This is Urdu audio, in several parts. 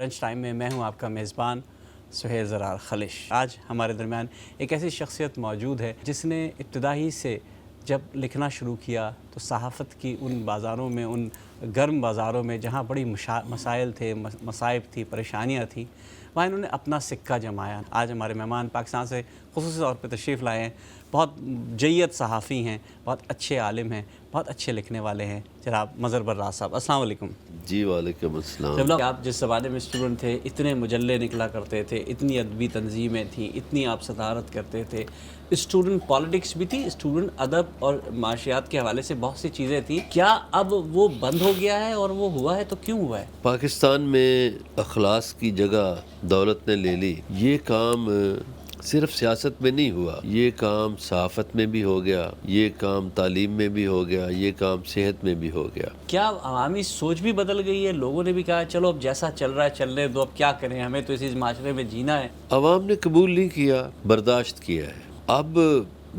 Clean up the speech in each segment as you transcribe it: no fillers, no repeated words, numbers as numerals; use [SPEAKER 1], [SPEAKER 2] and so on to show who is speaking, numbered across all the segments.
[SPEAKER 1] لنچ ٹائم میں میں ہوں آپ کا میزبان سہیل زرار خلش۔ آج ہمارے درمیان ایک ایسی شخصیت موجود ہے جس نے ابتدائی سے جب لکھنا شروع کیا تو صحافت کی ان بازاروں میں، ان گرم بازاروں میں جہاں بڑی مسائل تھے، مصائب تھی، پریشانیاں تھیں، وہاں انہوں نے اپنا سکہ جمایا۔ آج ہمارے مہمان پاکستان سے خصوصی طور پہ تشریف لائے ہیں، بہت جید صحافی ہیں، بہت اچھے عالم ہیں، بہت اچھے لکھنے والے ہیں، جناب مظہر براز صاحب۔ السلام علیکم۔
[SPEAKER 2] جی وعلیکم السلام۔
[SPEAKER 1] جب آپ جس زمانے میں اسٹوڈنٹ تھے، اتنے مجلے نکلا کرتے تھے، اتنی ادبی تنظیمیں تھیں، اتنی آپ صدارت کرتے تھے، اسٹوڈنٹ پالیٹکس بھی تھی، اسٹوڈنٹ ادب اور معاشیات کے حوالے سے بہت سی چیزیں تھیں۔ کیا اب وہ بند ہو گیا ہے، اور وہ ہوا ہے تو کیوں ہوا ہے؟
[SPEAKER 2] پاکستان میں اخلاص کی جگہ دولت نے لے لی۔ یہ کام صرف سیاست میں نہیں ہوا، یہ کام صحافت میں بھی ہو گیا، یہ کام تعلیم میں بھی ہو گیا، یہ کام صحت میں بھی ہو گیا۔
[SPEAKER 1] کیا عوامی سوچ بھی بدل گئی ہے؟ لوگوں نے بھی کہا چلو اب جیسا چل رہا ہے چلنے دو، اب کیا کریں، ہمیں تو اسی معاشرے میں جینا ہے۔
[SPEAKER 2] عوام نے قبول نہیں کیا، برداشت کیا ہے۔ اب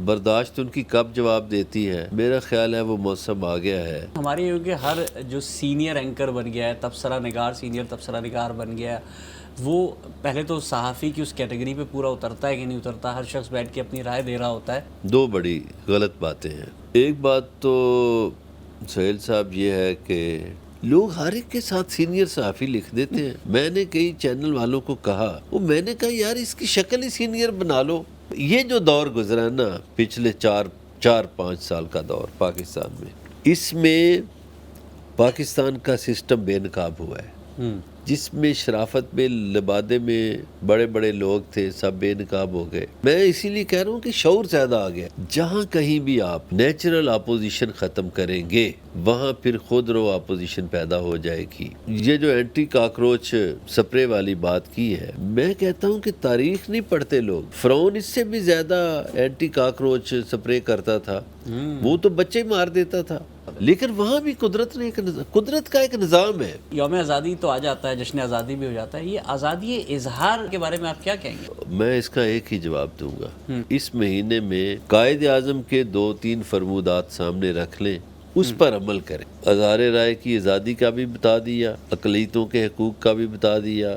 [SPEAKER 2] برداشت ان کی کب جواب دیتی ہے؟ میرا خیال ہے وہ موسم آ گیا ہے۔
[SPEAKER 1] ہمارے یہاں کہ ہر جو سینئر اینکر بن گیا ہے، تبصرہ نگار، سینئر تبصرہ نگار بن گیا ہے، وہ پہلے تو صحافی کی اس کیٹیگری پہ پورا اترتا ہے کہ نہیں اترتا، ہر شخص بیٹھ کے اپنی رائے دے رہا ہوتا ہے۔
[SPEAKER 2] دو بڑی غلط باتیں ہیں۔ ایک بات تو سہیل صاحب یہ ہے کہ لوگ ہر ایک کے ساتھ سینئر صحافی لکھ دیتے ہیں۔ میں نے کئی چینل والوں کو کہا، میں نے کہا یار اس کی شکل ہی سینئر بنا لو۔ یہ جو دور گزرا نا پچھلے چار پانچ سال کا دور پاکستان میں، اس میں پاکستان کا سسٹم بے نقاب ہوا ہے، جس میں شرافت میں لبادے میں بڑے بڑے لوگ تھے، سب بے نقاب ہو گئے۔ میں اسی لیے کہہ رہا ہوں کہ شعور زیادہ آ گیا۔ جہاں کہیں بھی آپ نیچرل اپوزیشن ختم کریں گے، وہاں پھر خود رو اپوزیشن پیدا ہو جائے گی۔ یہ جو اینٹی کاکروچ سپرے والی بات کی ہے، میں کہتا ہوں کہ تاریخ نہیں پڑھتے لوگ۔ فرعون اس سے بھی زیادہ اینٹی کاکروچ سپرے کرتا تھا، وہ تو بچے مار دیتا تھا، لیکن وہاں بھی قدرت کا ایک نظام ہے۔
[SPEAKER 1] یوم آزادی تو آ جاتا ہے، جشن آزادی بھی ہو جاتا ہے، یہ آزادی اظہار کے بارے میں آپ کیا کہیں گے؟
[SPEAKER 2] میں اس کا ایک ہی جواب دوں گا۔ اس مہینے میں قائد اعظم کے 2-3 فرمودات سامنے رکھ لیں، اس پر عمل کریں۔ اظہار رائے کی آزادی کا بھی بتا دیا، اقلیتوں کے حقوق کا بھی بتا دیا،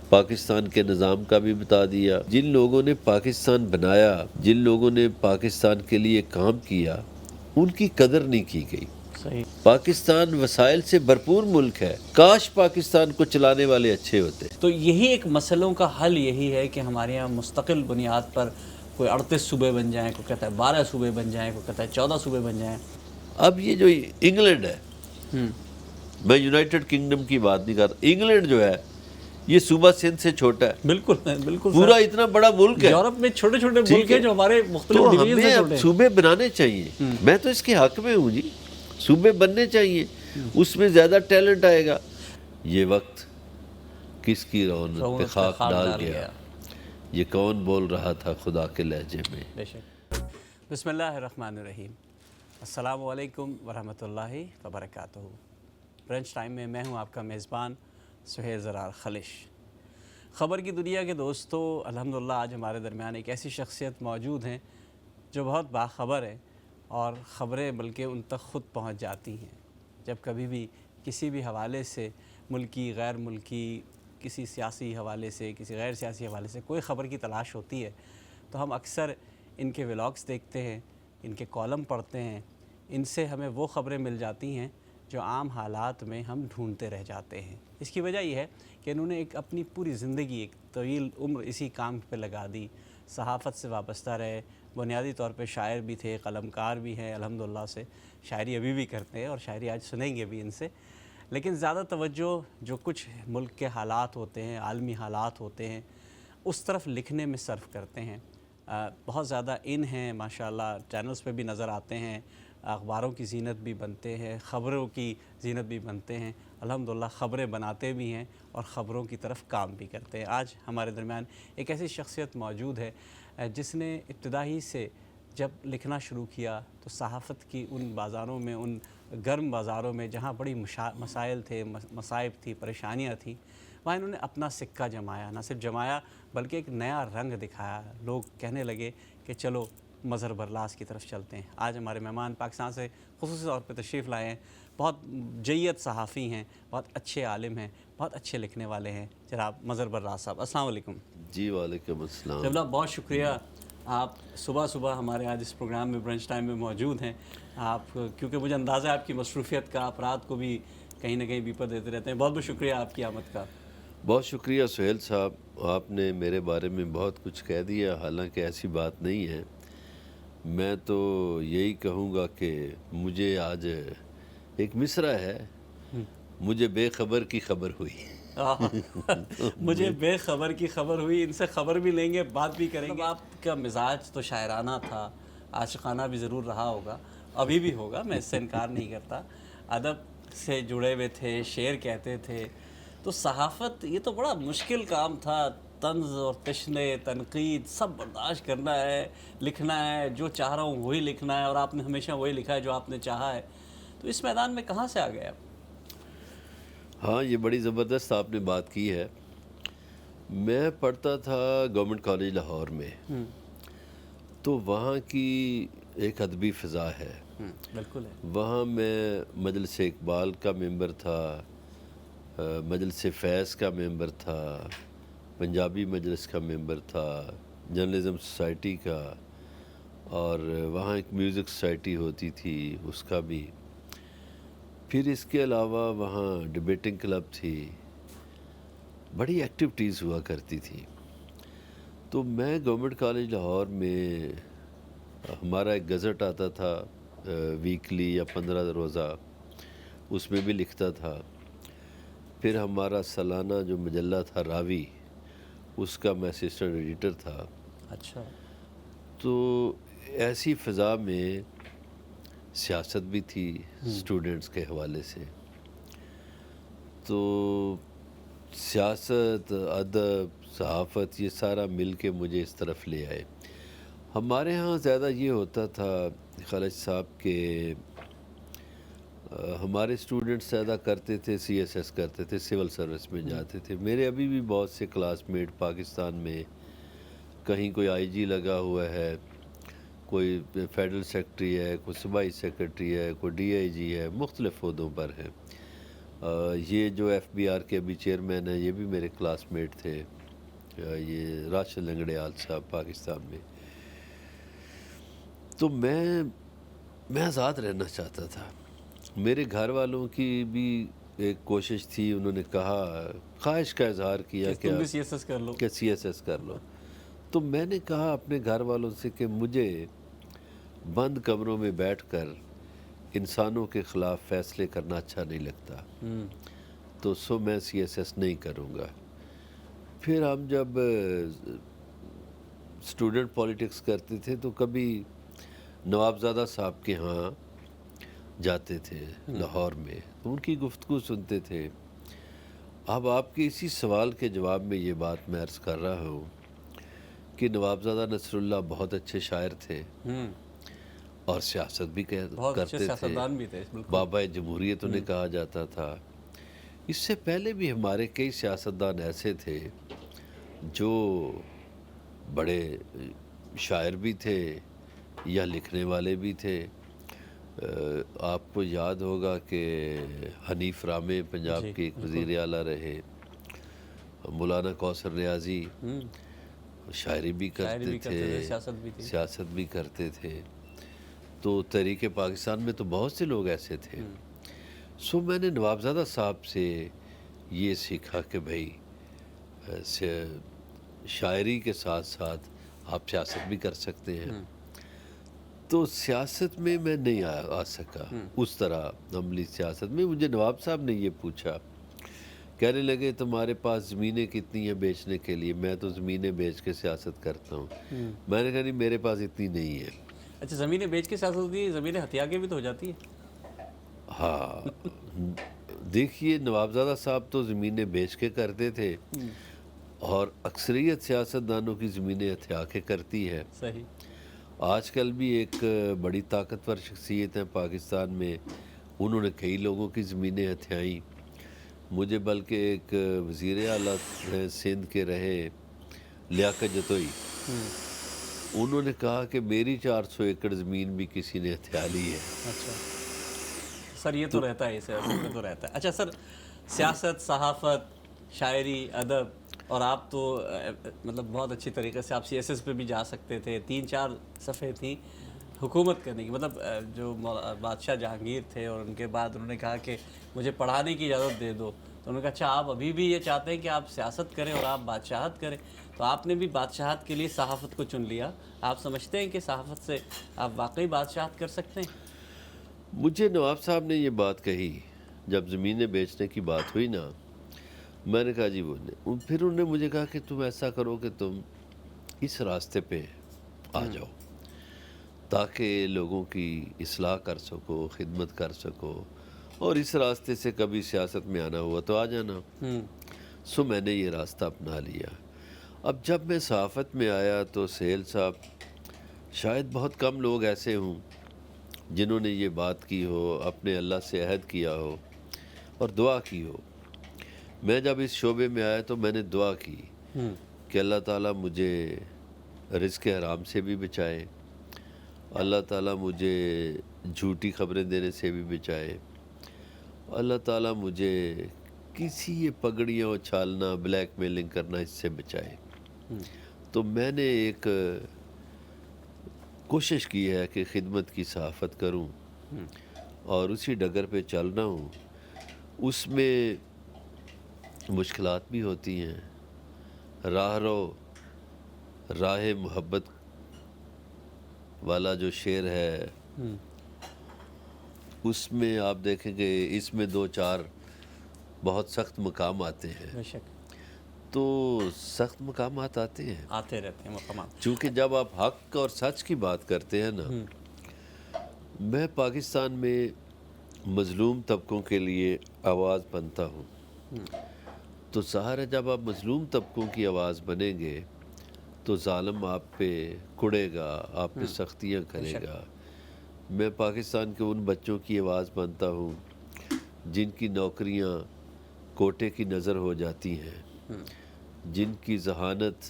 [SPEAKER 2] پاکستان کے نظام کا بھی بتا دیا۔ جن لوگوں نے پاکستان بنایا، جن لوگوں نے پاکستان کے لیے کام کیا، ان کی قدر نہیں کی گئی۔
[SPEAKER 1] صحیح۔
[SPEAKER 2] پاکستان وسائل سے بھرپور ملک ہے، کاش پاکستان کو چلانے والے اچھے ہوتے۔
[SPEAKER 1] تو یہی ایک مسئلوں کا حل یہی ہے کہ ہمارے یہاں مستقل بنیاد پر کوئی 38 صوبے بن جائیں، کوئی کہتا ہے 12 صوبے بن جائیں، کوئی کہتا ہے 14 صوبے بن جائیں۔
[SPEAKER 2] اب یہ جو انگلینڈ ہے، میں یونائٹڈ کنگڈم کی بات نہیں کر رہا، انگلینڈ جو ہے یہ صوبہ سندھ سے چھوٹا ہے،
[SPEAKER 1] بالکل بالکل
[SPEAKER 2] پورا اتنا بڑا ملک ہے۔
[SPEAKER 1] یورپ میں چھوٹے چھوٹے ملک ہیں جو ہمارے مختلف
[SPEAKER 2] تو
[SPEAKER 1] ڈویژن
[SPEAKER 2] ہمیں
[SPEAKER 1] سے
[SPEAKER 2] اب
[SPEAKER 1] چھوٹے ہیں۔
[SPEAKER 2] صوبے بنانے چاہیے۔ میں تو اس کے حق میں ہوں جی، صوبے بننے چاہیے، اس میں زیادہ ٹیلنٹ آئے گا۔ یہ وقت کس کی رونق پہ خاک ڈال گیا، یہ کون بول رہا تھا خدا کے لہجے میں۔
[SPEAKER 1] بے شک۔ بسم اللہ الرحمن الرحیم۔ السلام علیکم ورحمۃ اللہ وبرکاتہ۔ لنچ ٹائم میں میں ہوں آپ کا میزبان سہیل زرار خلش۔ خبر کی دنیا کے دوستو، الحمدللہ آج ہمارے درمیان ایک ایسی شخصیت موجود ہیں جو بہت باخبر ہے، اور خبریں بلکہ ان تک خود پہنچ جاتی ہیں۔ جب کبھی بھی کسی بھی حوالے سے، ملکی غیر ملکی، کسی سیاسی حوالے سے، کسی غیر سیاسی حوالے سے کوئی خبر کی تلاش ہوتی ہے تو ہم اکثر ان کے ولاگز دیکھتے ہیں، ان کے کالم پڑھتے ہیں، ان سے ہمیں وہ خبریں مل جاتی ہیں جو عام حالات میں ہم ڈھونڈتے رہ جاتے ہیں۔ اس کی وجہ یہ ہے کہ انہوں نے ایک اپنی پوری زندگی، ایک طویل عمر اسی کام پہ لگا دی، صحافت سے وابستہ رہے، بنیادی طور پہ شاعر بھی تھے، قلمکار بھی ہیں، الحمدللہ سے شاعری ابھی بھی کرتے ہیں، اور شاعری آج سنیں گے بھی ان سے۔ لیکن زیادہ توجہ جو کچھ ملک کے حالات ہوتے ہیں، عالمی حالات ہوتے ہیں، اس طرف لکھنے میں صرف کرتے ہیں۔ بہت زیادہ ان ہیں ماشاءاللہ، چینلز پہ بھی نظر آتے ہیں، اخباروں کی زینت بھی بنتے ہیں، خبروں کی زینت بھی بنتے ہیں، الحمدللہ خبریں بناتے بھی ہیں اور خبروں کی طرف کام بھی کرتے ہیں۔ آج ہمارے درمیان ایک ایسی شخصیت موجود ہے جس نے ابتدائی سے جب لکھنا شروع کیا تو صحافت کی ان بازاروں میں، ان گرم بازاروں میں جہاں بڑی مسائل تھے، مصائب تھی، پریشانیاں تھیں، وہاں انہوں نے اپنا سکہ جمایا۔ نہ صرف جمایا بلکہ ایک نیا رنگ دکھایا۔ لوگ کہنے لگے کہ چلو مظہر براز کی طرف چلتے ہیں۔ آج ہمارے مہمان پاکستان سے خصوصی طور پہ تشریف لائے ہیں، بہت جید صحافی ہیں، بہت اچھے عالم ہیں، بہت اچھے لکھنے والے ہیں، جناب مظہر براز صاحب، السلام علیکم۔
[SPEAKER 2] جی وعلیکم السلام۔
[SPEAKER 1] جناب بہت شکریہ، آپ صبح صبح ہمارے آج اس پروگرام میں برنچ ٹائم میں موجود ہیں۔ آپ کیونکہ مجھے اندازہ ہے آپ کی مصروفیت کا، آپ رات کو بھی کہیں نہ کہیں بیپر دیتے رہتے ہیں، بہت بہت شکریہ آپ کی آمد کا۔
[SPEAKER 2] بہت شکریہ سہیل صاحب، آپ نے میرے بارے میں بہت کچھ کہہ دیا، حالانکہ ایسی بات نہیں ہے۔ میں تو یہی کہوں گا کہ مجھے آج ایک مصرع ہے، مجھے بے خبر کی خبر ہوئی۔
[SPEAKER 1] مجھے بے خبر کی خبر ہوئی، ان سے خبر بھی لیں گے، بات بھی کریں گے۔ آپ کا مزاج تو شاعرانہ تھا، عاشقانہ بھی ضرور رہا ہوگا، ابھی بھی ہوگا، میں اس سے انکار نہیں کرتا۔ ادب سے جڑے ہوئے تھے، شعر کہتے تھے، تو صحافت یہ تو بڑا مشکل کام تھا، طنز اور تشنے، تنقید سب برداشت کرنا ہے، لکھنا ہے، جو چاہ رہا ہوں وہی لکھنا ہے، اور آپ نے ہمیشہ وہی لکھا ہے جو آپ نے چاہا ہے۔ تو اس میدان میں کہاں سے آ گئے آپ؟
[SPEAKER 2] ہاں، یہ بڑی زبردست آپ نے بات کی ہے۔ میں پڑھتا تھا گورنمنٹ کالج لاہور میں، تو وہاں کی ایک ادبی فضا ہے۔
[SPEAKER 1] بالکل ہے۔
[SPEAKER 2] وہاں میں مجلس اقبال کا ممبر تھا، مجلس فیض کا ممبر تھا، پنجابی مجلس کا ممبر تھا، جرنلزم سوسائٹی کا، اور وہاں ایک میوزک سوسائٹی ہوتی تھی اس کا بھی۔ پھر اس کے علاوہ وہاں ڈبیٹنگ کلب تھی، بڑی ایکٹیویٹیز ہوا کرتی تھی۔ تو میں گورنمنٹ کالج لاہور میں، ہمارا ایک گزٹ آتا تھا ویکلی یا 15 روزہ، اس میں بھی لکھتا تھا۔ پھر ہمارا سالانہ جو مجلہ تھا راوی، اس کا میں اسسٹنٹ ایڈیٹر تھا۔
[SPEAKER 1] اچھا۔
[SPEAKER 2] تو ایسی فضا میں سیاست بھی تھی اسٹوڈنٹس کے حوالے سے، تو سیاست، ادب، صحافت، یہ سارا مل کے مجھے اس طرف لے آئے۔ ہمارے ہاں زیادہ یہ ہوتا تھا خالد صاحب کہ ہمارے اسٹوڈنٹس زیادہ کرتے تھے سی ایس ایس کرتے تھے، سول سروس میں جاتے تھے۔ میرے ابھی بھی بہت سے کلاس میٹ پاکستان میں کہیں کوئی آئی جی لگا ہوا ہے، کوئی فیڈرل سیکرٹری ہے، کوئی صوبائی سیکرٹری ہے، کوئی ڈی آئی جی ہے، مختلف عہدوں پر ہے۔ یہ جو ایف بی آر کے ابھی چیئرمین ہیں، یہ بھی میرے کلاس میٹ تھے، یہ راشد لنگڑیال صاحب پاکستان میں۔ تو میں آزاد رہنا چاہتا تھا۔ میرے گھر والوں کی بھی ایک کوشش تھی، انہوں نے کہا، خواہش کا اظہار کیا
[SPEAKER 1] کہ تم بھی سی ایس ایس کر لو،
[SPEAKER 2] کہ سی ایس ایس کر لو۔ تو میں نے کہا اپنے گھر والوں سے کہ مجھے بند کمروں میں بیٹھ کر انسانوں کے خلاف فیصلے کرنا اچھا نہیں لگتا، تو میں سی ایس ایس نہیں کروں گا۔ پھر ہم جب اسٹوڈنٹ پولیٹکس کرتے تھے تو کبھی نوابزادہ صاحب کے ہاں جاتے تھے لاہور میں، تو ان کی گفتگو سنتے تھے۔ اب آپ کے اسی سوال کے جواب میں یہ بات میں عرض کر رہا ہوں کہ نوابزادہ نصر اللہ بہت اچھے شاعر تھے اور سیاست بھی
[SPEAKER 1] بہت اچھے
[SPEAKER 2] کرتے تھے،
[SPEAKER 1] سیاستدان بھی تھے، بالکل۔
[SPEAKER 2] بابا جمہوریت انہیں کہا جاتا تھا۔ اس سے پہلے بھی ہمارے کئی سیاستدان ایسے تھے جو بڑے شاعر بھی تھے یا لکھنے والے بھی تھے۔ آپ کو یاد ہوگا کہ حنیف رامے پنجاب کے ایک وزیر اعلیٰ رہے، مولانا کوثر ریاضی شاعری بھی کرتے تھے، سیاست بھی کرتے تھے۔ تو تحریک پاکستان میں تو بہت سے لوگ ایسے تھے۔ میں نے نوابزادہ صاحب سے یہ سیکھا کہ بھائی شاعری کے ساتھ ساتھ آپ سیاست بھی کر سکتے ہیں۔ تو سیاست میں میں نہیں آ سکا اس طرح عملی سیاست میں۔ مجھے نواب صاحب نے یہ پوچھا، کہنے لگے تمہارے پاس زمینیں کتنی ہیں بیچنے کے لیے؟ میں تو زمینیں بیچ کے سیاست کرتا ہوں۔ میں نے کہا نہیں، میرے پاس اتنی نہیں ہے۔
[SPEAKER 1] اچھا، زمینیں بیچ کے سیاست ہوتی ہے، زمینیں ہتھیا کے بھی تو ہو جاتی ہے۔
[SPEAKER 2] ہاں، دیکھیے نوابزادہ صاحب تو زمینیں بیچ کے کرتے تھے، اور اکثریت سیاستدانوں کی زمینیں ہتھیا کے کرتی ہے۔
[SPEAKER 1] صحیح۔
[SPEAKER 2] آج کل بھی ایک بڑی طاقتور شخصیت ہیں پاکستان میں، انہوں نے کئی لوگوں کی زمینیں ہتھیائیں۔ مجھے بلکہ ایک وزیر اعلیٰ سندھ کے رہے لیاقت جتوئی، انہوں نے کہا کہ میری 400 ایکڑ زمین بھی کسی نے ہتھیا لی ہے۔
[SPEAKER 1] اچھا، سر یہ تو رہتا ہے، سیاست میں تو رہتا ہے. اچھا سر، سیاست، صحافت، شاعری، ادب، اور آپ تو مطلب بہت اچھی طریقے سے آپ CSS پہ بھی جا سکتے تھے. 3-4 صفحے تھیں حکومت کرنے کی، مطلب جو بادشاہ جہانگیر تھے اور ان کے بعد انہوں نے کہا کہ مجھے پڑھانے کی اجازت دے دو، تو انہوں نے کہا اچھا آپ ابھی بھی یہ چاہتے ہیں کہ آپ سیاست کریں اور آپ بادشاہت کریں، تو آپ نے بھی بادشاہت کے لیے صحافت کو چن لیا. آپ سمجھتے ہیں کہ صحافت سے آپ واقعی بادشاہت کر سکتے ہیں؟
[SPEAKER 2] مجھے نواب صاحب نے یہ بات کہی جب زمینیں بیچنے کی بات ہوئی نا، میں نے کہا جی وہ نہیں. پھر انہوں نے مجھے کہا کہ تم ایسا کرو کہ تم اس راستے پہ آ جاؤ تاکہ لوگوں کی اصلاح کر سکو، خدمت کر سکو، اور اس راستے سے کبھی سیاست میں آنا ہوا تو آ جانا. سو میں نے یہ راستہ اپنا لیا. اب جب میں صحافت میں آیا تو سہیل صاحب، شاید بہت کم لوگ ایسے ہوں جنہوں نے یہ بات کی ہو، اپنے اللہ سے عہد کیا ہو اور دعا کی ہو. میں جب اس شعبے میں آیا تو میں نے دعا کی کہ اللہ تعالیٰ مجھے رزق حرام سے بھی بچائے، اللہ تعالیٰ مجھے جھوٹی خبریں دینے سے بھی بچائے، اللہ تعالیٰ مجھے کسی یہ پگڑیاں اچھالنا، بلیک میلنگ کرنا اس سے بچائے. تو میں نے ایک کوشش کی ہے کہ خدمت کی صحافت کروں اور اسی ڈگر پہ چلنا ہوں. اس میں مشکلات بھی ہوتی ہیں. راہ رو راہ محبت والا جو شعر ہے اس میں آپ دیکھیں گے اس میں 2-4 بہت سخت مقام آتے ہیں.
[SPEAKER 1] بے شک
[SPEAKER 2] تو سخت مقامات آتے ہیں
[SPEAKER 1] آتے رہتے ہیں مقامات.
[SPEAKER 2] چونکہ جب آپ حق اور سچ کی بات کرتے ہیں نا. میں پاکستان میں مظلوم طبقوں کے لیے آواز بنتا ہوں. تو ظاہر ہے جب آپ مظلوم طبقوں کی آواز بنیں گے تو ظالم آپ پہ کڑے گا، آپ پہ سختیاں کرے گا. میں پاکستان کے ان بچوں کی آواز بنتا ہوں جن کی نوکریاں کوٹے کی نظر ہو جاتی ہیں، جن کی ذہانت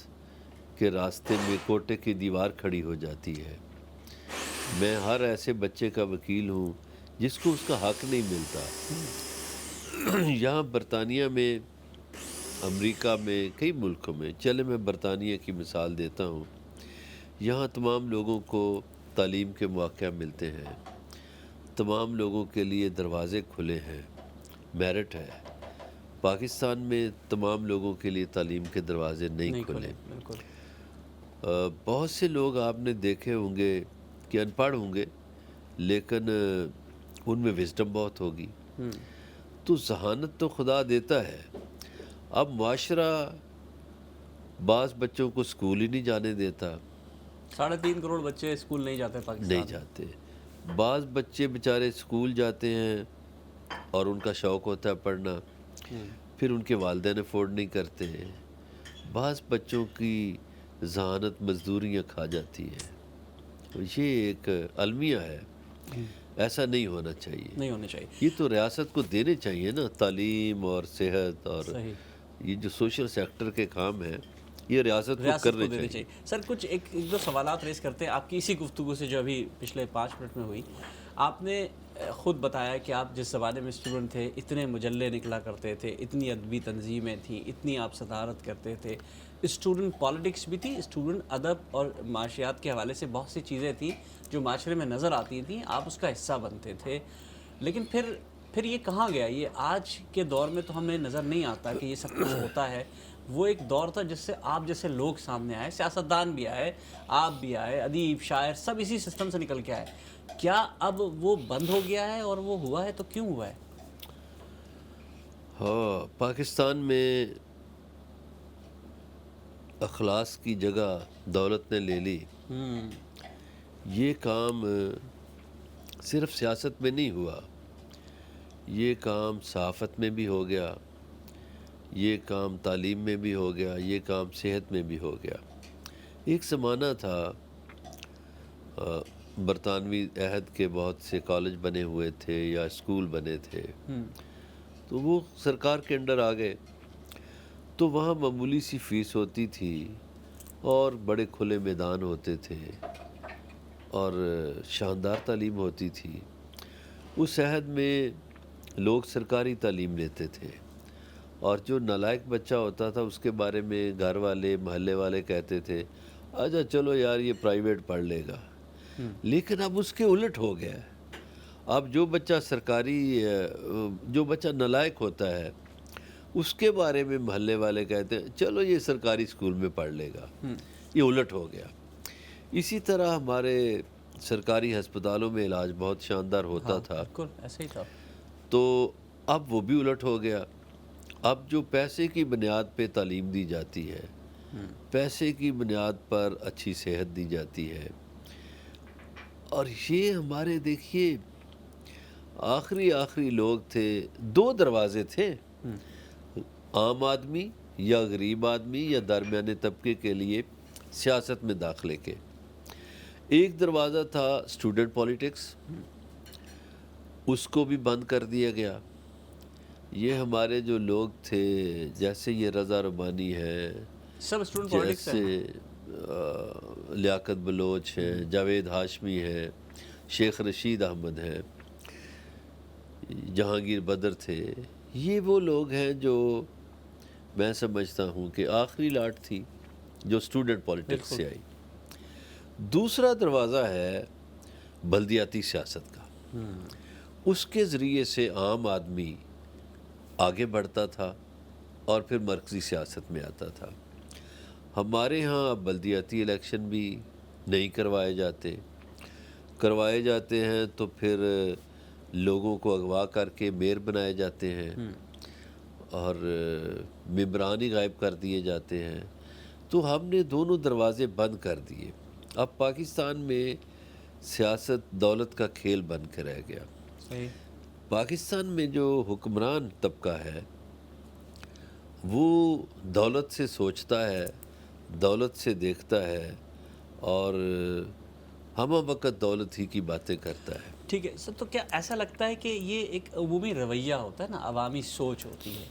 [SPEAKER 2] کے راستے میں کوٹے کی دیوار کھڑی ہو جاتی ہے. میں ہر ایسے بچے کا وکیل ہوں جس کو اس کا حق نہیں ملتا. یہاں برطانیہ میں، امریکہ میں، کئی ملکوں میں، چلے میں برطانیہ کی مثال دیتا ہوں. یہاں تمام لوگوں کو تعلیم کے مواقع ملتے ہیں، تمام لوگوں کے لیے دروازے کھلے ہیں، میرٹ ہے. پاکستان میں تمام لوگوں کے لیے تعلیم کے دروازے نہیں کھلے.
[SPEAKER 1] بالکل.
[SPEAKER 2] بہت سے لوگ آپ نے دیکھے ہوں گے کہ ان پڑھ ہوں گے لیکن ان میں وزڈم بہت ہوگی. تو ذہانت تو خدا دیتا ہے. اب معاشرہ بعض بچوں کو اسکول ہی نہیں جانے دیتا.
[SPEAKER 1] 3.5 کروڑ بچے اسکول نہیں جاتے پاکستان
[SPEAKER 2] نہیں جاتے. بعض بچے بیچارے اسکول جاتے ہیں اور ان کا شوق ہوتا ہے پڑھنا، پھر ان کے والدین افورڈ نہیں کرتے. بعض بچوں کی ذہانت مزدوریاں کھا جاتی ہے. یہ ایک المیہ ہے. ایسا نہیں ہونا چاہیے.
[SPEAKER 1] نہیں ہونے چاہیے.
[SPEAKER 2] یہ تو ریاست کو دینے چاہیے نا، تعلیم اور صحت اور
[SPEAKER 1] صحیح.
[SPEAKER 2] یہ جو سوشل سیکٹر کے کام ہیں یہ ریاست کو کرنے چاہیے.
[SPEAKER 1] سر کچھ ایک دو سوالات ریز کرتے ہیں آپ کی اسی گفتگو سے جو ابھی پچھلے 5 منٹ میں ہوئی. آپ نے خود بتایا کہ آپ جس زمانے میں اسٹوڈنٹ تھے اتنے مجلے نکلا کرتے تھے، اتنی ادبی تنظیمیں تھیں، اتنی آپ صدارت کرتے تھے. اسٹوڈنٹ پالیٹکس بھی تھی، اسٹوڈنٹ ادب اور معاشیات کے حوالے سے بہت سی چیزیں تھیں جو معاشرے میں نظر آتی تھیں، آپ اس کا حصہ بنتے تھے. لیکن پھر یہ کہاں گیا؟ یہ آج کے دور میں تو ہمیں نظر نہیں آتا کہ یہ سب کچھ ہوتا ہے. وہ ایک دور تھا جس سے آپ جیسے لوگ سامنے آئے، سیاستدان بھی آئے، آپ بھی آئے، ادیب، شاعر، سب اسی سسٹم سے نکل کے آئے. کیا اب وہ بند ہو گیا ہے؟ اور وہ ہوا ہے تو کیوں ہوا ہے؟
[SPEAKER 2] ہاں، پاکستان میں اخلاص کی جگہ دولت نے لے لی. یہ کام صرف سیاست میں نہیں ہوا، یہ کام صحافت میں بھی ہو گیا، یہ کام تعلیم میں بھی ہو گیا، یہ کام صحت میں بھی ہو گیا. ایک زمانہ تھا برطانوی عہد کے بہت سے کالج بنے ہوئے تھے یا اسکول بنے تھے، تو وہ سرکار کے انڈر آ گئے. تو وہاں معمولی سی فیس ہوتی تھی اور بڑے کھلے میدان ہوتے تھے اور شاندار تعلیم ہوتی تھی. اس عہد میں لوگ سرکاری تعلیم لیتے تھے، اور جو نالائق بچہ ہوتا تھا اس کے بارے میں گھر والے محلے والے کہتے تھے اچھا چلو یار یہ پرائیویٹ پڑھ لے گا۔ لیکن اب اس کے الٹ ہو گیا ہے۔ اب جو بچہ نالائق ہوتا ہے اس کے بارے میں محلے والے کہتے ہیں چلو یہ سرکاری اسکول میں پڑھ لے گا۔ یہ الٹ ہو گیا۔ اسی طرح ہمارے سرکاری ہسپتالوں میں علاج بہت شاندار ہوتا تھا،
[SPEAKER 1] بالکل ایسے ہی تھا۔
[SPEAKER 2] تو اب وہ بھی الٹ ہو گیا۔ اب جو پیسے کی بنیاد پہ تعلیم دی جاتی ہے، پیسے کی بنیاد پر اچھی صحت دی جاتی ہے، اور یہ ہمارے دیکھیے آخری لوگ تھے، دو دروازے تھے، عام آدمی یا غریب آدمی یا درمیانے طبقے کے لیے سیاست میں داخلے کے۔ ایک دروازہ تھا اسٹوڈنٹ پولیٹکس، اس کو بھی بند کر دیا گیا۔ یہ ہمارے جو لوگ تھے جیسے یہ رضا ربانی ہے،
[SPEAKER 1] سب اسٹوڈنٹ پالیٹکس
[SPEAKER 2] جیسے لیاقت بلوچ ہیں، جاوید ہاشمی ہیں، شیخ رشید احمد ہیں، جہانگیر بدر تھے، یہ وہ لوگ ہیں جو میں سمجھتا ہوں کہ آخری لاٹ تھی جو اسٹوڈنٹ پولیٹکس سے آئی۔ دوسرا دروازہ ہے بلدیاتی سیاست کا، اس کے ذریعے سے عام آدمی آگے بڑھتا تھا اور پھر مرکزی سیاست میں آتا تھا۔ ہمارے ہاں اب بلدیاتی الیکشن بھی نہیں کروائے جاتے ہیں تو پھر لوگوں کو اغوا کر کے میئر بنائے جاتے ہیں اور ممبران ہی غائب کر دیے جاتے ہیں۔ تو ہم نے دونوں دروازے بند کر دیے۔ اب پاکستان میں سیاست دولت کا کھیل بن کے رہ گیا۔
[SPEAKER 1] صحیح۔
[SPEAKER 2] پاکستان میں جو حکمران طبقہ ہے وہ دولت سے سوچتا ہے، دولت سے دیکھتا ہے، اور ہمہ وقت دولت ہی کی باتیں کرتا ہے۔
[SPEAKER 1] ٹھیک ہے سر، تو کیا ایسا لگتا ہے کہ یہ ایک عمومی رویہ ہوتا ہے نا، عوامی سوچ ہوتی ہے،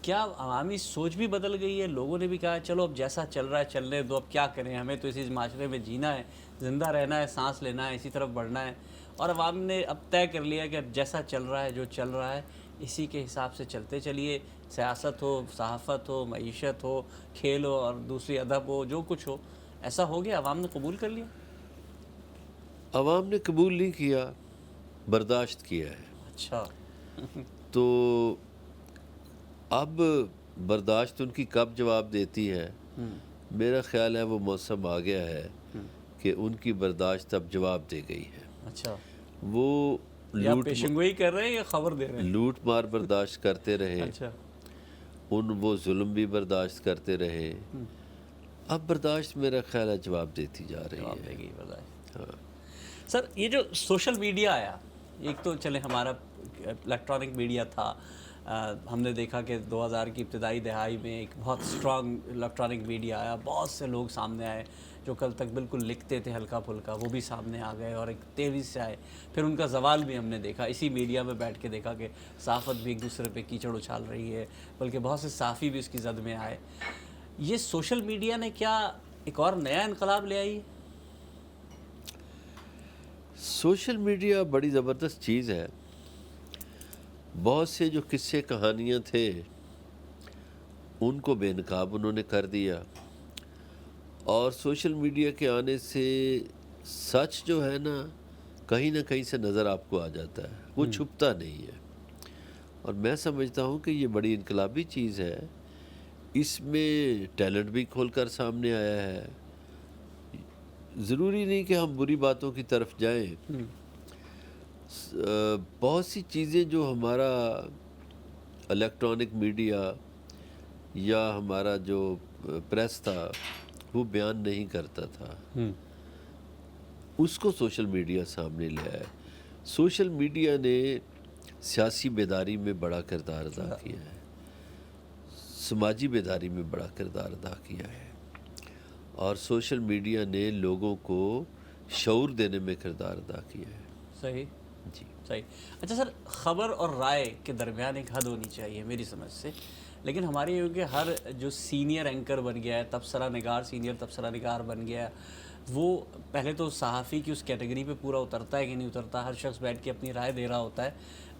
[SPEAKER 1] کیا عوامی سوچ بھی بدل گئی ہے؟ لوگوں نے بھی کہا چلو اب جیسا چل رہا ہے چلنے دو، اب کیا کریں، ہمیں تو اسی معاشرے میں جینا ہے، زندہ رہنا ہے، سانس لینا ہے، اسی طرف بڑھنا ہے، اور عوام نے اب طے کر لیا کہ اب جیسا چل رہا ہے، جو چل رہا ہے اسی کے حساب سے چلتے چلیے، سیاست ہو، صحافت ہو، معیشت ہو، کھیل ہو، اور دوسری ادب ہو، جو کچھ ہو، ایسا ہو گیا، عوام نے قبول کر لیا؟
[SPEAKER 2] عوام نے قبول نہیں کیا، برداشت کیا ہے۔
[SPEAKER 1] اچھا۔
[SPEAKER 2] تو اب برداشت ان کی کب جواب دیتی ہے؟ میرا خیال ہے وہ موسم آ گیا ہے کہ ان کی برداشت اب جواب دے گئی ہے۔
[SPEAKER 1] اچھا،
[SPEAKER 2] وہ
[SPEAKER 1] یا پیشنگوئی کر رہے ہیں یا خبر دے رہے ہیں؟
[SPEAKER 2] لوٹ مار برداشت کرتے رہے،
[SPEAKER 1] اچھا،
[SPEAKER 2] وہ ظلم بھی برداشت کرتے رہے، اب برداشت میرا خیال ہے جواب دیتی جا رہی
[SPEAKER 1] جواب
[SPEAKER 2] ہے۔
[SPEAKER 1] دے گئی برداشت۔
[SPEAKER 2] ہاں۔
[SPEAKER 1] سر یہ جو سوشل میڈیا آیا، ایک تو چلے ہمارا الیکٹرانک میڈیا تھا، ہم نے دیکھا کہ 2000 کی ابتدائی دہائی میں ایک بہت سٹرانگ الیکٹرانک میڈیا آیا، بہت سے لوگ سامنے آئے جو کل تک بالکل لکھتے تھے ہلکا پھلکا، وہ بھی سامنے آ گئے اور ایک تیزی سے آئے۔ پھر ان کا زوال بھی ہم نے دیکھا، اسی میڈیا میں بیٹھ کے دیکھا کہ صحافت بھی ایک دوسرے پہ کیچڑ اچھال رہی ہے، بلکہ بہت سے صحافی بھی اس کی زد میں آئے۔ یہ سوشل میڈیا نے کیا ایک اور نیا انقلاب لے آئی؟
[SPEAKER 2] سوشل میڈیا بڑی زبردست چیز ہے۔ بہت سے جو قصے کہانیاں تھے ان کو بے نقاب انہوں نے کر دیا، اور سوشل میڈیا کے آنے سے سچ جو ہے نا کہیں نہ کہیں سے نظر آپ کو آ جاتا ہے، وہ چھپتا نہیں ہے، اور میں سمجھتا ہوں کہ یہ بڑی انقلابی چیز ہے۔ اس میں ٹیلنٹ بھی کھول کر سامنے آیا ہے۔ ضروری نہیں کہ ہم بری باتوں کی طرف جائیں، بہت سی چیزیں جو ہمارا الیکٹرانک میڈیا یا ہمارا جو پریس تھا وہ بیان نہیں کرتا تھا، اس کو سوشل میڈیا سامنے لے آیا۔ سوشل میڈیا نے سیاسی بیداری میں بڑا کردار ادا کیا ہے، سماجی بیداری میں بڑا کردار ادا کیا ہے، اور سوشل میڈیا نے لوگوں کو شعور دینے میں کردار ادا کیا ہے۔
[SPEAKER 1] صحیح
[SPEAKER 2] جی
[SPEAKER 1] صحیح۔ اچھا سر، خبر اور رائے کے درمیان ایک حد ہونی چاہیے میری سمجھ سے، لیکن ہمارے کیونکہ ہر جو سینئر اینکر بن گیا ہے، تبصرہ نگار سینئر تبصرہ نگار بن گیا ہے، وہ پہلے تو صحافی کی اس کیٹیگری پہ پورا اترتا ہے کہ نہیں اترتا، ہر شخص بیٹھ کے اپنی رائے دے رہا ہوتا ہے،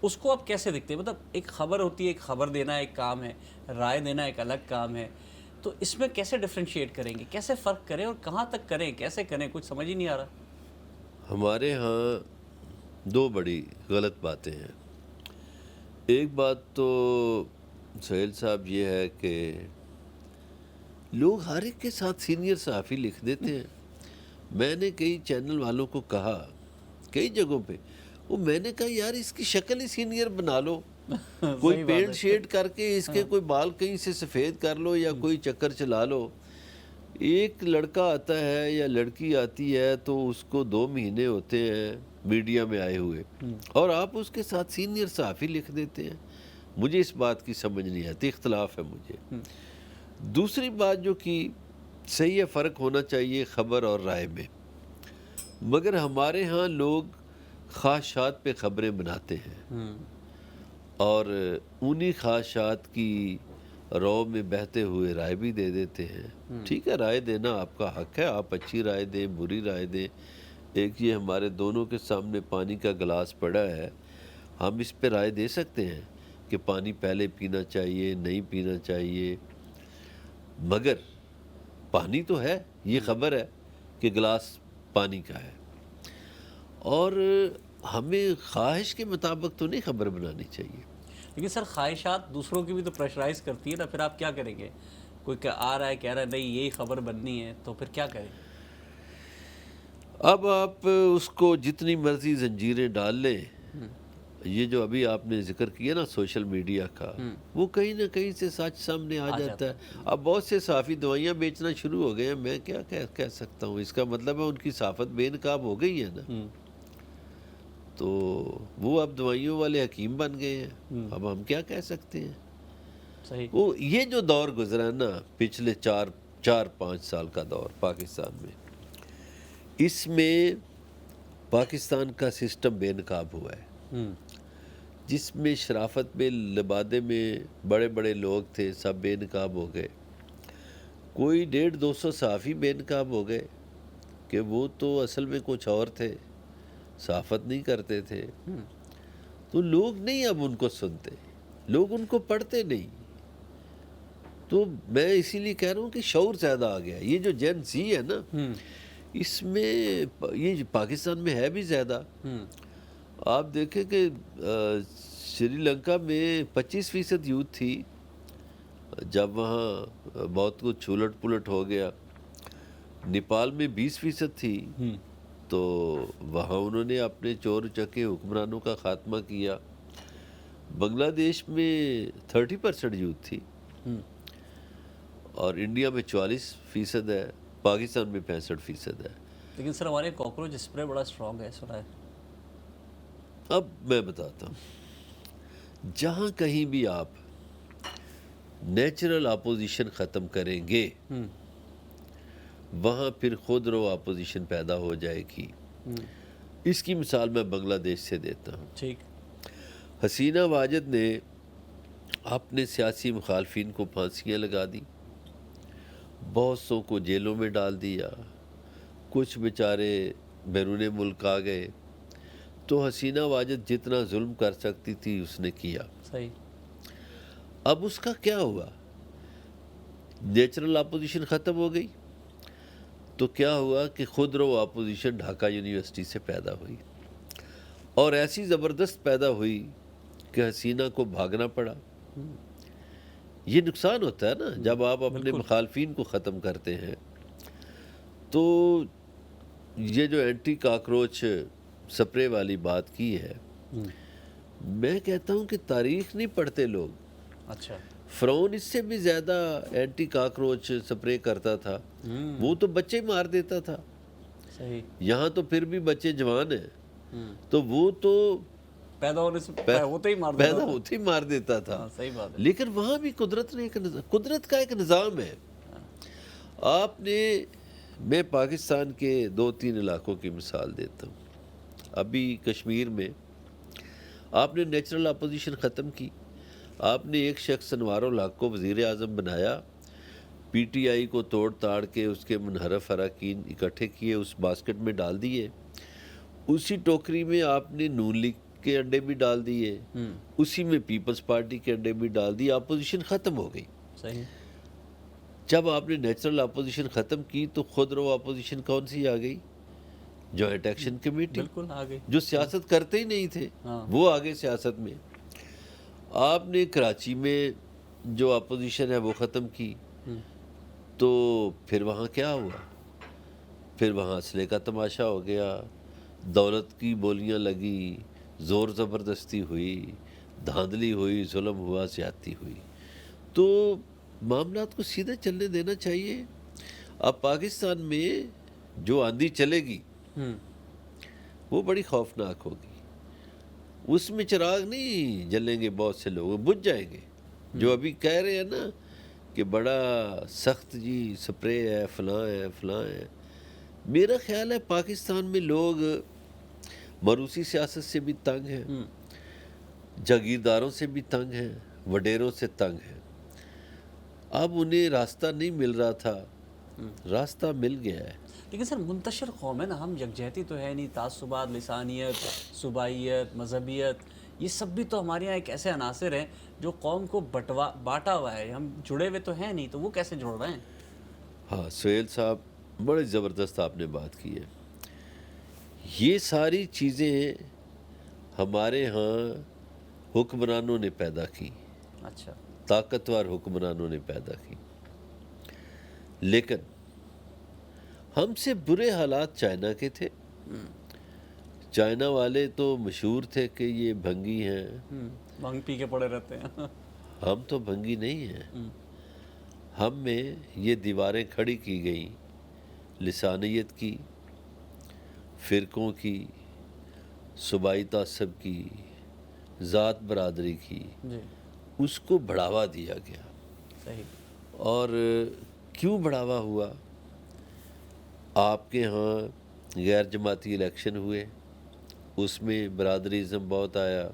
[SPEAKER 1] اس کو آپ کیسے دیکھتے ہیں؟ مطلب ایک خبر ہوتی ہے، ایک خبر دینا ایک کام ہے، رائے دینا ایک الگ کام ہے، تو اس میں کیسے ڈفرینشیٹ کریں گے، کیسے فرق کریں اور کہاں تک کریں، کیسے کریں، کچھ سمجھ ہی نہیں آ رہا۔
[SPEAKER 2] ہمارے ہاں دو بڑی غلط باتیں ہیں۔ ایک بات تو سہیل صاحب یہ ہے کہ لوگ ہر ایک کے ساتھ سینئر صحافی لکھ دیتے ہیں۔ میں نے کئی چینل والوں کو کہا کئی جگہوں پہ، وہ میں نے کہا یار اس کی شکل ہی سینئر بنا لو، کوئی
[SPEAKER 1] صحیح بات
[SPEAKER 2] پینٹ
[SPEAKER 1] ہے۔
[SPEAKER 2] شیڈ کر کے اس کے کوئی بال کہیں سے سفید کر لو یا کوئی چکر چلا لو۔ ایک لڑکا آتا ہے یا لڑکی آتی ہے تو اس کو 2 مہینے ہوتے ہیں میڈیا میں آئے ہوئے، اور آپ اس کے ساتھ سینئر صحافی لکھ دیتے ہیں۔ مجھے اس بات کی سمجھ نہیں آتی، اختلاف ہے مجھے۔ دوسری بات جو کہ صحیح ہے، فرق ہونا چاہیے خبر اور رائے میں، مگر ہمارے ہاں لوگ خواہشات پہ خبریں بناتے ہیں اور انہی خواہشات کی رو میں بہتے ہوئے رائے بھی دے دیتے ہیں۔ ٹھیک ہے، رائے دینا آپ کا حق ہے، آپ اچھی رائے دیں، بری رائے دیں۔ ایک یہ ہمارے دونوں کے سامنے پانی کا گلاس پڑا ہے، ہم اس پہ رائے دے سکتے ہیں کہ پانی پہلے پینا چاہیے، نہیں پینا چاہیے، مگر پانی تو ہے، یہ خبر ہے کہ گلاس پانی کا ہے، اور ہمیں خواہش کے مطابق تو نہیں خبر بنانی چاہیے۔
[SPEAKER 1] لیکن سر خواہشات دوسروں کی بھی تو پریشرائز کرتی ہے نا، پھر آپ کیا کریں گے؟ کوئی آ رہا ہے کہہ رہا ہے نہیں یہی خبر بننی ہے، تو پھر کیا کریں؟
[SPEAKER 2] اب آپ اس کو جتنی مرضی زنجیریں ڈال لیں، یہ جو ابھی آپ نے ذکر کیا نا سوشل میڈیا کا، وہ کہیں نہ کہیں سے سچ سامنے آ جاتا ہے۔ اب بہت سے صحافی دوائیاں بیچنا شروع ہو گئے ہیں، میں کیا کہہ سکتا ہوں، اس کا مطلب ہے ان کی صحافت بے نقاب ہو گئی ہے نا، تو وہ اب دوائیوں والے حکیم بن گئے ہیں، اب ہم کیا کہہ سکتے ہیں۔
[SPEAKER 1] صحیح۔
[SPEAKER 2] وہ یہ جو دور گزرا نا پچھلے 4-5 سال کا دور پاکستان میں، اس میں پاکستان کا سسٹم بے نقاب ہوا ہے، جس میں شرافت میں لبادے میں بڑے بڑے لوگ تھے، سب بے نقاب ہو گئے۔ کوئی 150-200 صحافی بے نقاب ہو گئے کہ وہ تو اصل میں کچھ اور تھے، صحافت نہیں کرتے تھے، تو لوگ نہیں اب ان کو سنتے، لوگ ان کو پڑھتے نہیں۔ تو میں اسی لیے کہہ رہا ہوں کہ شعور زیادہ آ گیا۔ یہ جو جین زی ہے نا، اس میں یہ پاکستان میں ہے بھی زیادہ۔ آپ دیکھیں کہ سری لنکا میں 25% یوتھ تھی، جب وہاں بہت کچھ الٹ پلٹ ہو گیا۔ نیپال میں 20% تھی، تو وہاں انہوں نے اپنے چور چکے حکمرانوں کا خاتمہ کیا۔ بنگلہ دیش میں 30% یوتھ تھی، اور انڈیا میں 44% ہے، پاکستان میں 65% ہے۔
[SPEAKER 1] لیکن سر ہمارے کاکروچ اسپرے بڑا اسٹرانگ ہے، سنا ہے۔
[SPEAKER 2] اب میں بتاتا ہوں، جہاں کہیں بھی آپ نیچرل اپوزیشن ختم کریں گے، وہاں پھر خود رو اپوزیشن پیدا ہو جائے گی۔ اس کی مثال میں بنگلہ دیش سے دیتا ہوں۔
[SPEAKER 1] ٹھیک۔
[SPEAKER 2] حسینہ واجد نے اپنے سیاسی مخالفین کو پھانسیاں لگا دی، بہت سو کو جیلوں میں ڈال دیا، کچھ بیچارے بیرون ملک آ گئے۔ تو حسینہ واجد جتنا ظلم کر سکتی تھی اس نے کیا۔
[SPEAKER 1] صحیح۔
[SPEAKER 2] اب اس کا کیا ہوا؟ نیچرل اپوزیشن ختم ہو گئی، تو کیا ہوا کہ خود رو اپوزیشن ڈھاکہ یونیورسٹی سے پیدا ہوئی، اور ایسی زبردست پیدا ہوئی کہ حسینہ کو بھاگنا پڑا۔ یہ نقصان ہوتا ہے نا جب آپ اپنے مخالفین کو ختم کرتے ہیں۔ تو یہ جو اینٹی کاکروچ سپرے والی بات کی ہے، میں کہتا ہوں کہ تاریخ نہیں پڑھتے لوگ۔
[SPEAKER 1] اچھا۔
[SPEAKER 2] فرعون اس سے بھی زیادہ اینٹی کاکروچ سپرے کرتا تھا، وہ تو بچے مار دیتا تھا۔
[SPEAKER 1] صحیح۔
[SPEAKER 2] یہاں تو پھر بھی بچے جوان ہیں، تو وہ تو
[SPEAKER 1] پیدا ہونے سے ہوتے ہی مار
[SPEAKER 2] پیدا ہوتے ہی مار دیتا تھا۔
[SPEAKER 1] صحیح بات ہے۔
[SPEAKER 2] لیکن وہاں بھی قدرت نے قدرت کا ایک نظام ہے۔ آپ نے، میں پاکستان کے 2-3 علاقوں کی مثال دیتا ہوں۔ ابھی کشمیر میں آپ نے نیچرل اپوزیشن ختم کی، آپ نے ایک شخص انوار الحق کو وزیر اعظم بنایا، پی ٹی آئی کو توڑ تاڑ کے اس کے منحرف اراکین اکٹھے کیے، اس باسکٹ میں ڈال دیے، اسی ٹوکری میں آپ نے نون لیگ کے انڈے بھی ڈال دیے، اسی میں پیپلز پارٹی کے انڈے بھی ڈال دیے، اپوزیشن ختم ہو گئی۔
[SPEAKER 1] صحیح۔
[SPEAKER 2] جب آپ نے نیچرل اپوزیشن ختم کی تو خود رو اپوزیشن کون سی آ گئی؟ جوائنٹ ایکشن کمیٹی،
[SPEAKER 1] بالکل آ گئی،
[SPEAKER 2] جو سیاست کرتے ہی نہیں تھے وہ آگے سیاست میں۔ آپ نے کراچی میں جو اپوزیشن ہے وہ ختم کی، تو پھر وہاں کیا ہوا؟ پھر وہاں اسلحے کا تماشا ہو گیا، دولت کی بولیاں لگی، زور زبردستی ہوئی، دھاندلی ہوئی، ظلم ہوا، زیادتی ہوئی۔ تو معاملات کو سیدھے چلنے دینا چاہیے۔ اب پاکستان میں جو آندھی چلے گی وہ بڑی خوفناک ہوگی، اس میں چراغ نہیں جلیں گے، بہت سے لوگ بجھ جائیں گے۔ جو ابھی کہہ رہے ہیں نا کہ بڑا سخت جی سپرے ہے، فلاں ہے فلاں ہے، میرا خیال ہے پاکستان میں لوگ موروثی سیاست سے بھی تنگ ہیں، جاگیرداروں سے بھی تنگ ہیں، وڈیروں سے تنگ ہیں۔ اب انہیں راستہ نہیں مل رہا تھا، راستہ مل گیا ہے۔
[SPEAKER 1] لیکن سر منتشر قوم ہے نا، ہم یکجہتی تو ہے نہیں، تعصبات، لسانیت، صوبائیت، مذہبیت، یہ سب بھی تو ہمارے یہاں ایک ایسے عناصر ہیں جو قوم کو بانٹا ہوا ہے، ہم جڑے ہوئے تو ہیں نہیں، تو وہ کیسے جڑ رہے ہیں؟
[SPEAKER 2] ہاں سہیل صاحب، بڑے زبردست آپ نے بات کی ہے۔ یہ ساری چیزیں ہمارے ہاں حکمرانوں نے پیدا کی،
[SPEAKER 1] اچھا،
[SPEAKER 2] طاقتور حکمرانوں نے پیدا کی، لیکن ہم سے برے حالات چائنا کے تھے۔ چائنا والے تو مشہور تھے کہ یہ بھنگی ہیں،
[SPEAKER 1] بھنگ پی کے پڑے رہتے ہیں۔
[SPEAKER 2] ہم تو بھنگی نہیں ہیں، ہم میں یہ دیواریں کھڑی کی گئیں، لسانیت کی، فرقوں کی، صوبائی تعصب کی، ذات برادری کی،
[SPEAKER 1] جی
[SPEAKER 2] اس کو بڑھاوا دیا گیا۔
[SPEAKER 1] صحیح۔
[SPEAKER 2] اور کیوں بڑھاوا ہوا؟ آپ کے ہاں غیر جماعتی الیکشن ہوئے، اس میں برادریزم بہت آیا۔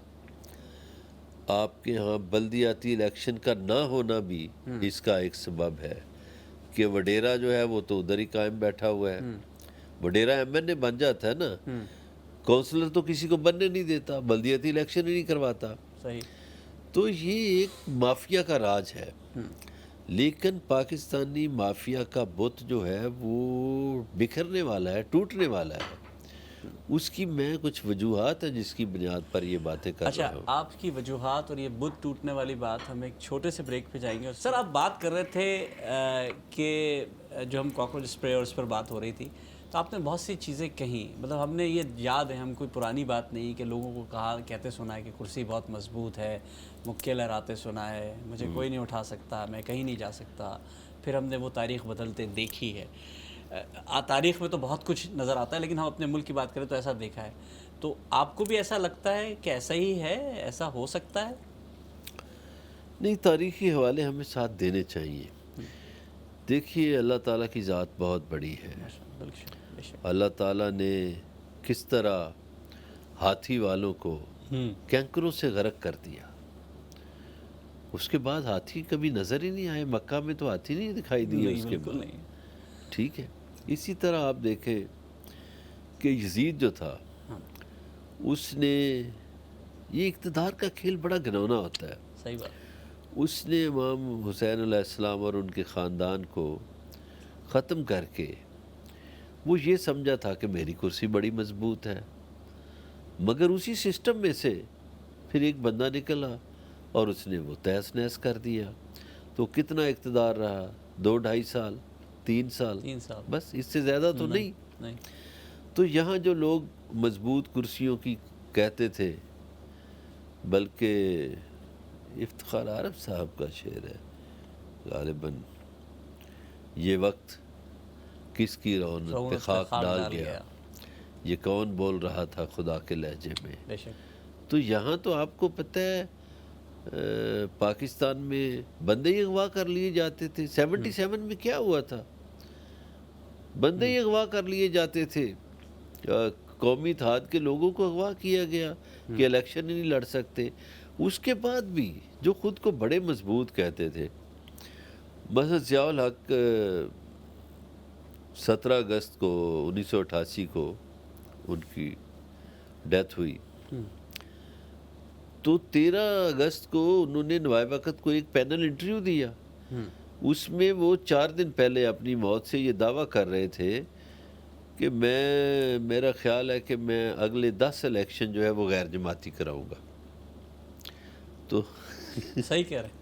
[SPEAKER 2] آپ کے ہاں بلدیاتی الیکشن کا نہ ہونا بھی اس کا ایک سبب ہے کہ وڈیرا جو ہے وہ تو ادھر ہی قائم بیٹھا ہوا ہے۔ وڈیرا ایم این اے بن جاتا ہے نا، کونسلر تو کسی کو بننے نہیں دیتا، بلدیاتی الیکشن ہی نہیں کرواتا۔
[SPEAKER 1] صحیح۔
[SPEAKER 2] تو یہ ایک مافیا کا راج ہے، لیکن پاکستانی مافیا کا بت جو ہے وہ بکھرنے والا ہے، ٹوٹنے والا ہے۔ اس کی میں کچھ وجوہات ہیں جس کی بنیاد پر یہ باتیں کر
[SPEAKER 1] اچھا،
[SPEAKER 2] رہا ہوں۔
[SPEAKER 1] آپ کی وجوہات اور یہ بت ٹوٹنے والی بات، ہم ایک چھوٹے سے بریک پہ جائیں گے۔ سر آپ بات کر رہے تھے کہ جو ہم کاکروچ اسپرے اور اس پر بات ہو رہی تھی، تو آپ نے بہت سی چیزیں کہیں، مطلب ہم نے یہ یاد ہے، ہم کوئی پرانی بات نہیں کہ لوگوں کو کہتے سنا ہے کہ کرسی بہت مضبوط ہے، مکے لہراتے سنا ہے، مجھے کوئی نہیں اٹھا سکتا، میں کہیں نہیں جا سکتا۔ پھر ہم نے وہ تاریخ بدلتے دیکھی ہے۔ تاریخ میں تو بہت کچھ نظر آتا ہے، لیکن ہم اپنے ملک کی بات کریں تو ایسا دیکھا ہے۔ تو آپ کو بھی ایسا لگتا ہے کہ ایسا ہی ہے، ایسا ہو سکتا ہے؟
[SPEAKER 2] نہیں، تاریخی حوالے ہمیں ساتھ دینے چاہیے۔ دیکھیے اللہ تعالیٰ کی ذات بہت بڑی ہے۔ اللہ تعالیٰ نے کس طرح ہاتھی والوں کو کینکروں سے غرق کر دیا، اس کے بعد ہاتھی کبھی نظر ہی نہیں آئے، مکہ میں تو ہاتھی نہیں دکھائی دیے اس کے بعد۔ ٹھیک ہے، اسی طرح آپ دیکھیں کہ یزید جو تھا، اس نے، یہ اقتدار کا کھیل بڑا گھنونا ہوتا ہے،
[SPEAKER 1] صحیح بات۔
[SPEAKER 2] اس نے امام حسین علیہ السلام اور ان کے خاندان کو ختم کر کے وہ یہ سمجھا تھا کہ میری کرسی بڑی مضبوط ہے، مگر اسی سسٹم میں سے پھر ایک بندہ نکلا اور اس نے وہ تہس نہس کر دیا۔ تو کتنا اقتدار رہا؟ 2-2.5 سال، 3 سال، بس، اس سے زیادہ تو نہیں۔ تو یہاں جو لوگ مضبوط کرسیوں کی کہتے تھے، بلکہ افتخار عارف صاحب کا شعر ہے غالباً، یہ وقت کس کی رونق پہ خاک ڈال گیا، یہ کون بول رہا تھا خدا کے لہجے میں۔ تو یہاں تو آپ کو پتہ ہے پاکستان میں بندے ہی اغوا کر لیے جاتے تھے۔ 77 میں کیا ہوا تھا؟ بندے ہی اغوا کر لیے جاتے تھے، قومی اتحاد کے لوگوں کو اغوا کیا گیا کہ الیکشن ہی نہیں لڑ سکتے۔ اس کے بعد بھی جو خود کو بڑے مضبوط کہتے تھے مثلا ضیاء الحق 17 اگست کو 1988 کو ان کی ڈیتھ ہوئی، تو 13 اگست کو انہوں نے نوائے وقت کو ایک پینل انٹرویو دیا، اس میں وہ 4 دن پہلے اپنی موت سے یہ دعویٰ کر رہے تھے کہ میرا خیال ہے کہ میں اگلے 10 الیکشن جو ہے وہ غیر جماعتی کراؤں گا. تو
[SPEAKER 1] صحیح کہہ رہے ہیں.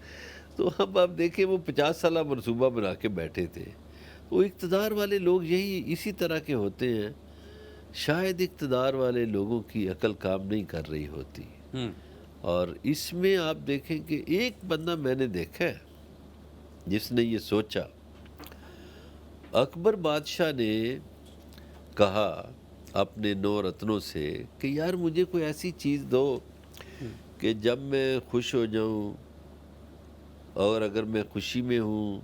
[SPEAKER 2] تو اب آپ دیکھیں وہ 50 سالہ منصوبہ بنا کے بیٹھے تھے. وہ اقتدار والے لوگ اسی طرح کے ہوتے ہیں. شاید اقتدار والے لوگوں کی عقل کام نہیں کر رہی ہوتی. اور اس میں آپ دیکھیں کہ ایک بندہ میں نے دیکھا ہے جس نے یہ سوچا. اکبر بادشاہ نے کہا اپنے 9 رتنوں سے کہ یار مجھے کوئی ایسی چیز دو کہ جب میں خوش ہو جاؤں، اور اگر میں خوشی میں ہوں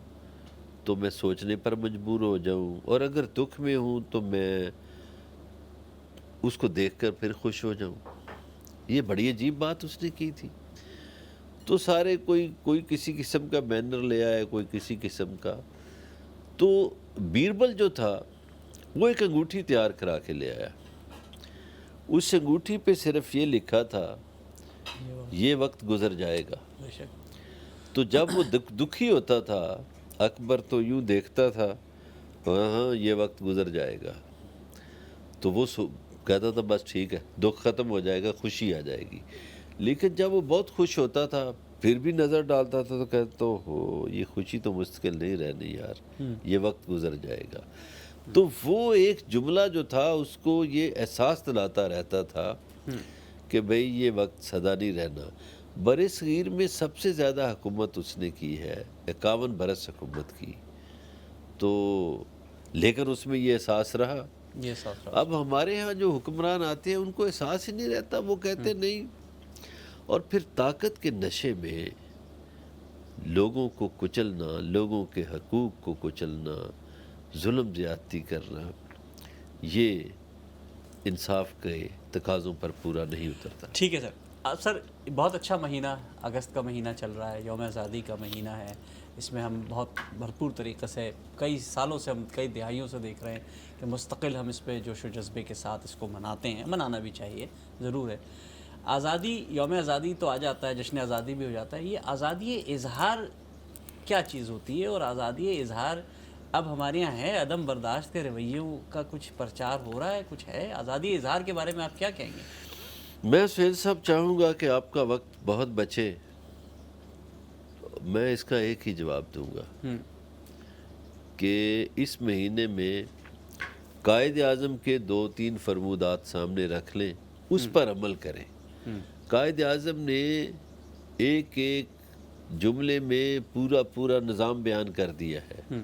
[SPEAKER 2] تو میں سوچنے پر مجبور ہو جاؤں، اور اگر دکھ میں ہوں تو میں اس کو دیکھ کر پھر خوش ہو جاؤں. یہ بڑی عجیب بات اس نے کی تھی. تو سارے کوئی کسی قسم کا بینر لے آئے، کوئی کسی قسم کا. تو بیربل جو تھا وہ ایک انگوٹھی تیار کرا کے لے آیا. اس انگوٹھی پہ صرف یہ لکھا تھا یہ وقت گزر جائے گا. تو جب وہ دکھی ہوتا تھا اکبر تو یوں دیکھتا تھا، ہاں یہ وقت گزر جائے گا. تو وہ کہتا تھا بس ٹھیک ہے، دکھ ختم ہو جائے گا، خوشی آ جائے گی. لیکن جب وہ بہت خوش ہوتا تھا پھر بھی نظر ڈالتا تھا تو کہتا ہو یہ خوشی تو مستقل نہیں رہنی یار، یہ وقت گزر جائے گا. تو وہ ایک جملہ جو تھا اس کو یہ احساس دلاتا رہتا تھا کہ بھئی یہ وقت سدا نہیں رہنا. بر صغیر میں سب سے زیادہ حکومت اس نے کی ہے، 51 برس حکومت کی. تو لیکن اس میں یہ احساس رہا. اب ہمارے ہاں جو حکمران آتے ہیں ان کو احساس ہی نہیں رہتا، وہ کہتے نہیں. اور پھر طاقت کے نشے میں لوگوں کو کچلنا، لوگوں کے حقوق کو کچلنا، ظلم زیادتی کرنا، یہ انصاف کے تقاضوں پر پورا نہیں اترتا.
[SPEAKER 1] ٹھیک ہے سر. بہت اچھا مہینہ اگست کا مہینہ چل رہا ہے، یوم آزادی کا مہینہ ہے. اس میں ہم بہت بھرپور طریقے سے کئی سالوں سے، ہم کئی دہائیوں سے دیکھ رہے ہیں کہ مستقل ہم اس پہ جوش و جذبے کے ساتھ اس کو مناتے ہیں. منانا بھی چاہیے، ضرور ہے. آزادی، یوم آزادی تو آ جاتا ہے، جشن آزادی بھی ہو جاتا ہے. یہ آزادی اظہار کیا چیز ہوتی ہے؟ اور آزادی اظہار اب ہمارے یہاں ہے؟ عدم برداشت کے رویوں کا کچھ پرچار ہو رہا ہے، کچھ ہے؟ آزادی اظہار کے بارے میں آپ کیا کہیں گے؟
[SPEAKER 2] میں سہیل صاحب چاہوں گا کہ آپ کا وقت بہت بچے. میں اس کا ایک ہی جواب دوں گا کہ اس مہینے میں قائد اعظم کے 2-3 فرمودات سامنے رکھ لیں، اس پر عمل کریں. قائد اعظم نے ایک جملے میں پورا نظام بیان کر دیا ہے.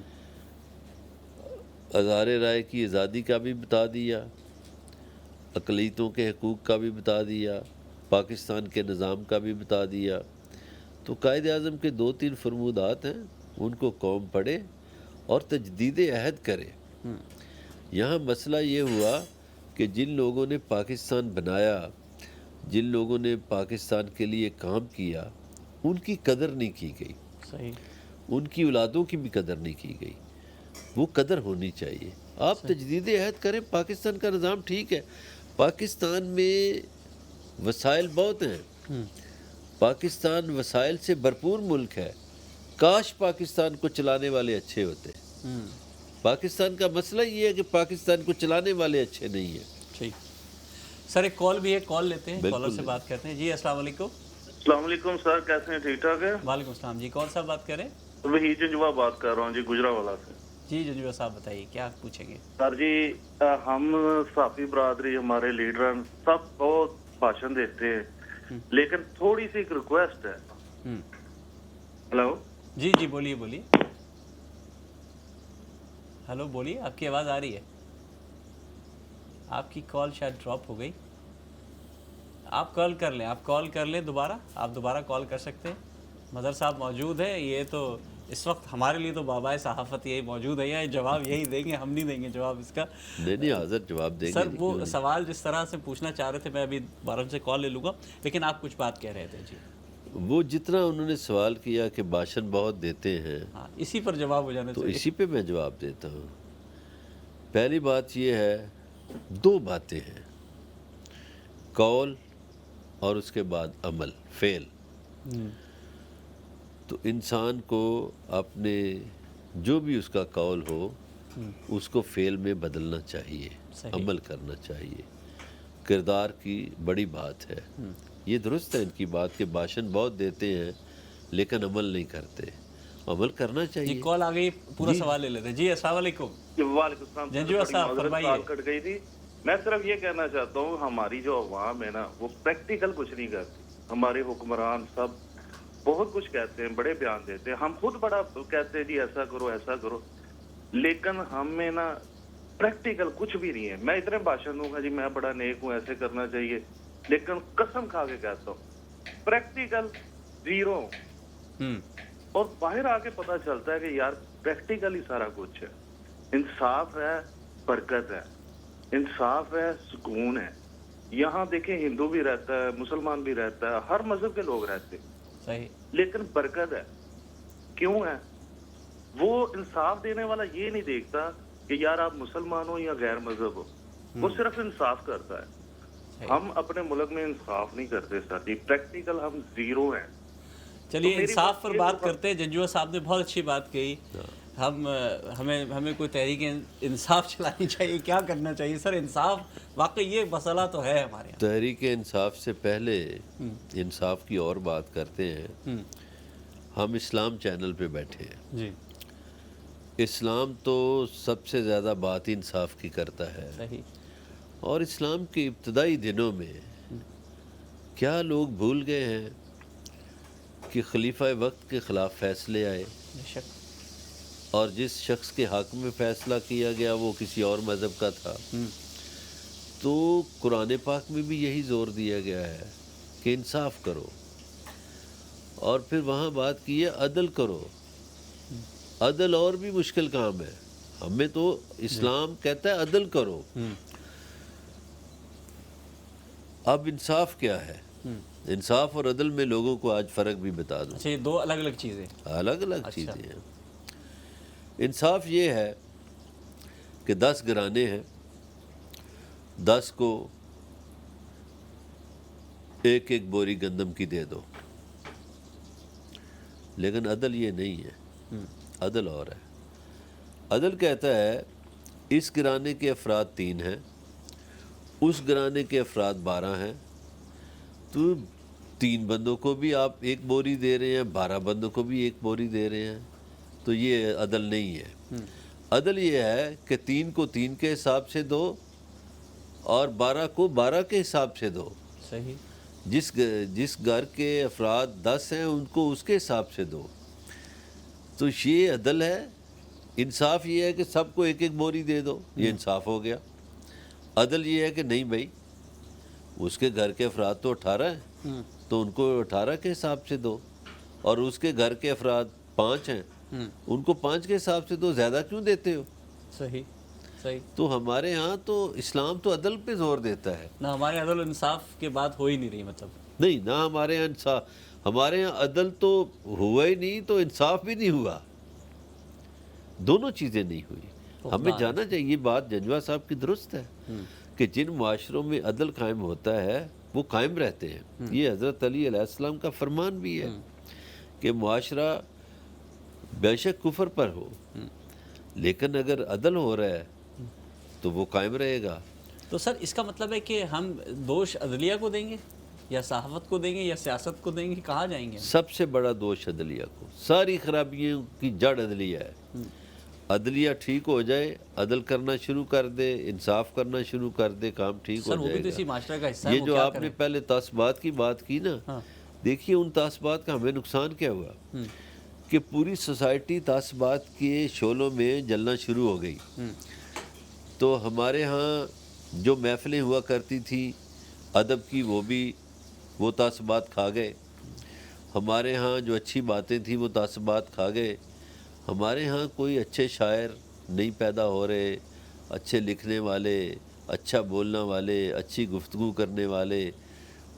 [SPEAKER 2] اظہار رائے کی آزادی کا بھی بتا دیا، اقلیتوں کے حقوق کا بھی بتا دیا، پاکستان کے نظام کا بھی بتا دیا. تو قائد اعظم کے 2-3 فرمودات ہیں، ان کو قوم پڑھے اور تجدید عہد کرے. یہاں مسئلہ یہ ہوا کہ جن لوگوں نے پاکستان بنایا، جن لوگوں نے پاکستان کے لیے کام کیا، ان کی قدر نہیں کی گئی.
[SPEAKER 1] صحیح.
[SPEAKER 2] ان کی اولادوں کی بھی قدر نہیں کی گئی. وہ قدر ہونی چاہیے. آپ تجدید عہد کریں. پاکستان کا نظام ٹھیک ہے، پاکستان میں وسائل بہت ہیں، پاکستان وسائل سے بھرپور ملک ہے. کاش پاکستان کو چلانے والے اچھے ہوتے. پاکستان کا مسئلہ یہ ہے کہ پاکستان کو چلانے والے اچھے نہیں ہیں.
[SPEAKER 1] ٹھیک سر، ایک کال بھی ہے، کال لیتے ہیں، کالر سے بات کرتے ہیں. جی السلام علیکم.
[SPEAKER 3] السلام علیکم سر، کیسے ہیں؟ ٹھیک ٹھاک ہے.
[SPEAKER 1] وعلیکم السلام. جی کون صاحب بات کریں؟
[SPEAKER 3] وہی جنجوا بات کر رہا ہوں جی، گجرانوالہ سے.
[SPEAKER 1] جی جنجوا صاحب بتائیے کیا پوچھیں گے؟
[SPEAKER 3] سر جی ہم صحافی برادری، ہمارے لیڈر سب بہت بھاشن دیتے ہیں، لیکن تھوڑی سی ایک ریکویسٹ ہے. ہلو
[SPEAKER 1] جی جی بولیے بولیے. ہلو بولیے، آپ کی آواز آ رہی ہے. آپ کی کال شاید ڈراپ ہو گئی. آپ کال کر لیں، آپ کال کر لیں دوبارہ، آپ دوبارہ کال کر سکتے ہیں. مظہر صاحب موجود ہے. یہ تو اس وقت ہمارے لیے تو بابائے صحافت یہی موجود ہے، یہ جواب یہی دیں گے، ہم نہیں دیں گے جواب اس کا.
[SPEAKER 2] نہیں حاضر جواب دیں گے.
[SPEAKER 1] سر وہ سوال جس طرح سے پوچھنا چاہ رہے تھے، میں ابھی بارہ سے کال لے لوں گا، لیکن آپ کچھ بات کہہ رہے تھے. جی
[SPEAKER 2] وہ جتنا انہوں نے سوال کیا کہ بھاشن بہت دیتے ہیں،
[SPEAKER 1] ہاں اسی پر جواب ہو جانا
[SPEAKER 2] تو
[SPEAKER 1] چاہیے.
[SPEAKER 2] اسی پہ میں جواب دیتا ہوں. پہلی بات یہ ہے، دو باتیں ہیں، قول اور اس کے بعد عمل، فعل. تو انسان کو اپنے جو بھی اس کا قول ہو اس کو فعل میں بدلنا چاہیے،
[SPEAKER 1] صحیح.
[SPEAKER 2] عمل کرنا چاہیے. کردار کی بڑی بات ہے. یہ درست ہے ان کی بات کہ بھاشن بہت دیتے ہیں لیکن عمل نہیں کرتے. عمل کرنا
[SPEAKER 1] جی
[SPEAKER 2] چاہیے.
[SPEAKER 1] کال آ گئی، پورا
[SPEAKER 2] جی.
[SPEAKER 1] سوال لے لیتے ہیں. جی السلام علیکم.
[SPEAKER 3] وعلیکم السلام سر،
[SPEAKER 1] جنجو
[SPEAKER 3] بڑی
[SPEAKER 1] صاحب
[SPEAKER 3] معذرت،
[SPEAKER 1] فرمائیے.
[SPEAKER 3] کال کٹ گئی تھی. میں صرف یہ کہنا چاہتا ہوں ہماری جو عوام ہے نا وہ پریکٹیکل کچھ نہیں کرتی. ہمارے حکمران سب بہت کچھ کہتے ہیں، بڑے بیان دیتے ہیں، ہم خود بڑا کہتے ہیں جی ایسا کرو ایسا کرو، لیکن ہمیں نا پریکٹیکل کچھ بھی نہیں ہے. میں اتنے بھاشن دوں گا جی میں بڑا نیک ہوں، ایسے کرنا چاہیے، لیکن قسم کھا کے کہتا ہوں پریکٹیکل زیرو. اور باہر آ کے پتا چلتا ہے کہ یار پریکٹیکل ہی سارا کچھ ہے. انصاف ہے، برکت ہے، انصاف ہے، سکون ہے. یہاں دیکھیں ہندو بھی رہتا ہے، مسلمان بھی رہتا ہے، ہر مذہب کے لوگ رہتے ہیں،
[SPEAKER 1] صحیح.
[SPEAKER 3] لیکن برکت ہے. کیوں ہے؟ وہ انصاف دینے والا یہ نہیں دیکھتا کہ یار آپ مسلمان ہو یا غیر مذہب ہو، وہ صرف انصاف کرتا ہے. ہم اپنے ملک میں انصاف نہیں کرتے سر جی، پریکٹیکل ہم زیرو ہیں.
[SPEAKER 1] چلیے
[SPEAKER 3] میری
[SPEAKER 1] انصاف
[SPEAKER 3] بات
[SPEAKER 1] پر
[SPEAKER 3] یہ
[SPEAKER 1] بات
[SPEAKER 3] ہوگا-
[SPEAKER 1] کرتے ہیں. جنجو صاحب نے بہت اچھی بات کہی. ہمیں کوئی تحریک انصاف چلانی چاہیے، کیا کرنا چاہیے سر؟ انصاف واقعی یہ مسئلہ تو ہے ہمارے یہاں.
[SPEAKER 2] تحریک انصاف سے پہلے انصاف کی اور بات کرتے ہیں. ہم اسلام چینل پہ بیٹھے ہیں.
[SPEAKER 1] جی
[SPEAKER 2] اسلام تو سب سے زیادہ بات انصاف کی کرتا ہے.
[SPEAKER 1] صحیح.
[SPEAKER 2] اور اسلام کے ابتدائی دنوں میں کیا لوگ بھول گئے ہیں کہ خلیفہ وقت کے خلاف فیصلے آئے،
[SPEAKER 1] بے شک.
[SPEAKER 2] اور جس شخص کے حق میں فیصلہ کیا گیا وہ کسی اور مذہب کا تھا. تو قرآن پاک میں بھی یہی زور دیا گیا ہے کہ انصاف کرو. اور پھر وہاں بات کی ہے عدل کرو. عدل اور بھی مشکل کام ہے. ہمیں تو اسلام کہتا ہے عدل کرو. اب انصاف کیا ہے؟ انصاف اور عدل میں لوگوں کو آج فرق بھی بتا دوں.
[SPEAKER 1] اچھا یہ دو الگ الگ چیزیں.
[SPEAKER 2] الگ الگ چیزیں ہیں. انصاف یہ ہے کہ 10 گرانے ہیں، 10 کو ایک ایک بوری گندم کی دے دو. لیکن عدل یہ نہیں ہے. عدل اور ہے. عدل کہتا ہے اس گرانے کے افراد 3 ہیں، اس گرانے کے افراد 12 ہیں، تو 3 بندوں کو بھی آپ ایک بوری دے رہے ہیں، 12 بندوں کو بھی ایک بوری دے رہے ہیں. تو یہ عدل نہیں ہے. عدل یہ ہے کہ 3 کو 3 کے حساب سے دو اور 12 کو 12 کے حساب سے دو.
[SPEAKER 1] صحیح.
[SPEAKER 2] جس گھر کے افراد 10 ہیں ان کو اس کے حساب سے دو. تو یہ عدل ہے. انصاف یہ ہے کہ سب کو ایک ایک بوری دے دو، یہ انصاف ہو گیا. عدل یہ ہے کہ نہیں بھائی اس کے گھر کے افراد تو 18 ہیں تو ان کو 18 کے حساب سے دو، اور اس کے گھر کے افراد 5 ہیں ان کو 5 کے حساب سے دو. زیادہ کیوں دیتے ہو؟
[SPEAKER 1] صحیح. صحیح.
[SPEAKER 2] تو ہمارے ہاں تو اسلام تو عدل پہ زور دیتا ہے.
[SPEAKER 1] نہ ہمارے عدل و انصاف کے بات ہو ہی نہیں رہی مطلب.
[SPEAKER 2] نہیں، نہ ہمارے یہاں انصاف، ہمارے یہاں عدل تو ہوا ہی نہیں تو انصاف بھی نہیں ہوا. دونوں چیزیں نہیں ہوئی. ہمیں جانا چاہیے. بات جنجوا صاحب کی درست ہے کہ جن معاشروں میں عدل قائم ہوتا ہے وہ قائم رہتے ہیں. یہ حضرت علی علیہ السلام کا فرمان بھی ہے کہ معاشرہ بے شک کفر پر ہو لیکن اگر عدل ہو رہا ہے تو وہ قائم رہے گا.
[SPEAKER 1] تو سر اس کا مطلب ہے کہ ہم دوش عدلیہ کو دیں گے یا صحافت کو دیں گے یا سیاست کو دیں گے؟ کہاں جائیں گے؟
[SPEAKER 2] سب سے بڑا دوش عدلیہ کو. ساری خرابیوں کی جڑ عدلیہ ہے. عدلیہ ٹھیک ہو جائے، عدل کرنا شروع کر دے، انصاف کرنا شروع کر دے، کام ٹھیک ہو
[SPEAKER 1] سر وہ بھی تو
[SPEAKER 2] جائے
[SPEAKER 1] اسی
[SPEAKER 2] گا.
[SPEAKER 1] معاشرہ کا حصہ ہے.
[SPEAKER 2] یہ
[SPEAKER 1] وہ
[SPEAKER 2] جو
[SPEAKER 1] کیا
[SPEAKER 2] آپ
[SPEAKER 1] کریں؟
[SPEAKER 2] نے پہلے تعصبات کی بات کی نا، دیکھیے ان تعصبات کا ہمیں نقصان کیا ہوا کہ پوری سوسائٹی تعصبات کے شعلوں میں جلنا شروع ہو گئی. تو ہمارے ہاں جو محفلیں ہوا کرتی تھی ادب کی وہ تعصبات کھا گئے. ہمارے ہاں جو اچھی باتیں تھیں وہ تعصبات کھا گئے. ہمارے ہاں کوئی اچھے شاعر نہیں پیدا ہو رہے، اچھے لکھنے والے، اچھا بولنا والے، اچھی گفتگو کرنے والے.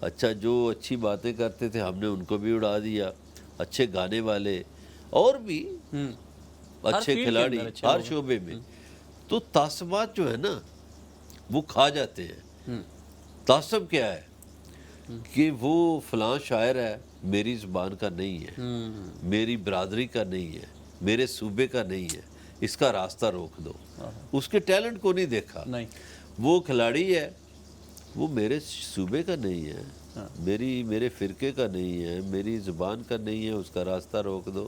[SPEAKER 2] اچھا جو اچھی باتیں کرتے تھے ہم نے ان کو بھی اڑا دیا، اچھے گانے والے اور بھی اچھے کھلاڑی ہر شعبے میں. تو تعصبات جو ہے نا وہ کھا جاتے ہیں. تعصب کیا ہے کہ وہ فلاں شاعر ہے میری زبان کا نہیں ہے، میری برادری کا نہیں ہے، میرے صوبے کا نہیں ہے، اس کا راستہ روک دو. اس کے ٹیلنٹ کو نہیں دیکھا. وہ کھلاڑی ہے وہ میرے صوبے کا نہیں ہے، میرے فرقے کا نہیں ہے، میری زبان کا نہیں ہے، اس کا راستہ روک دو.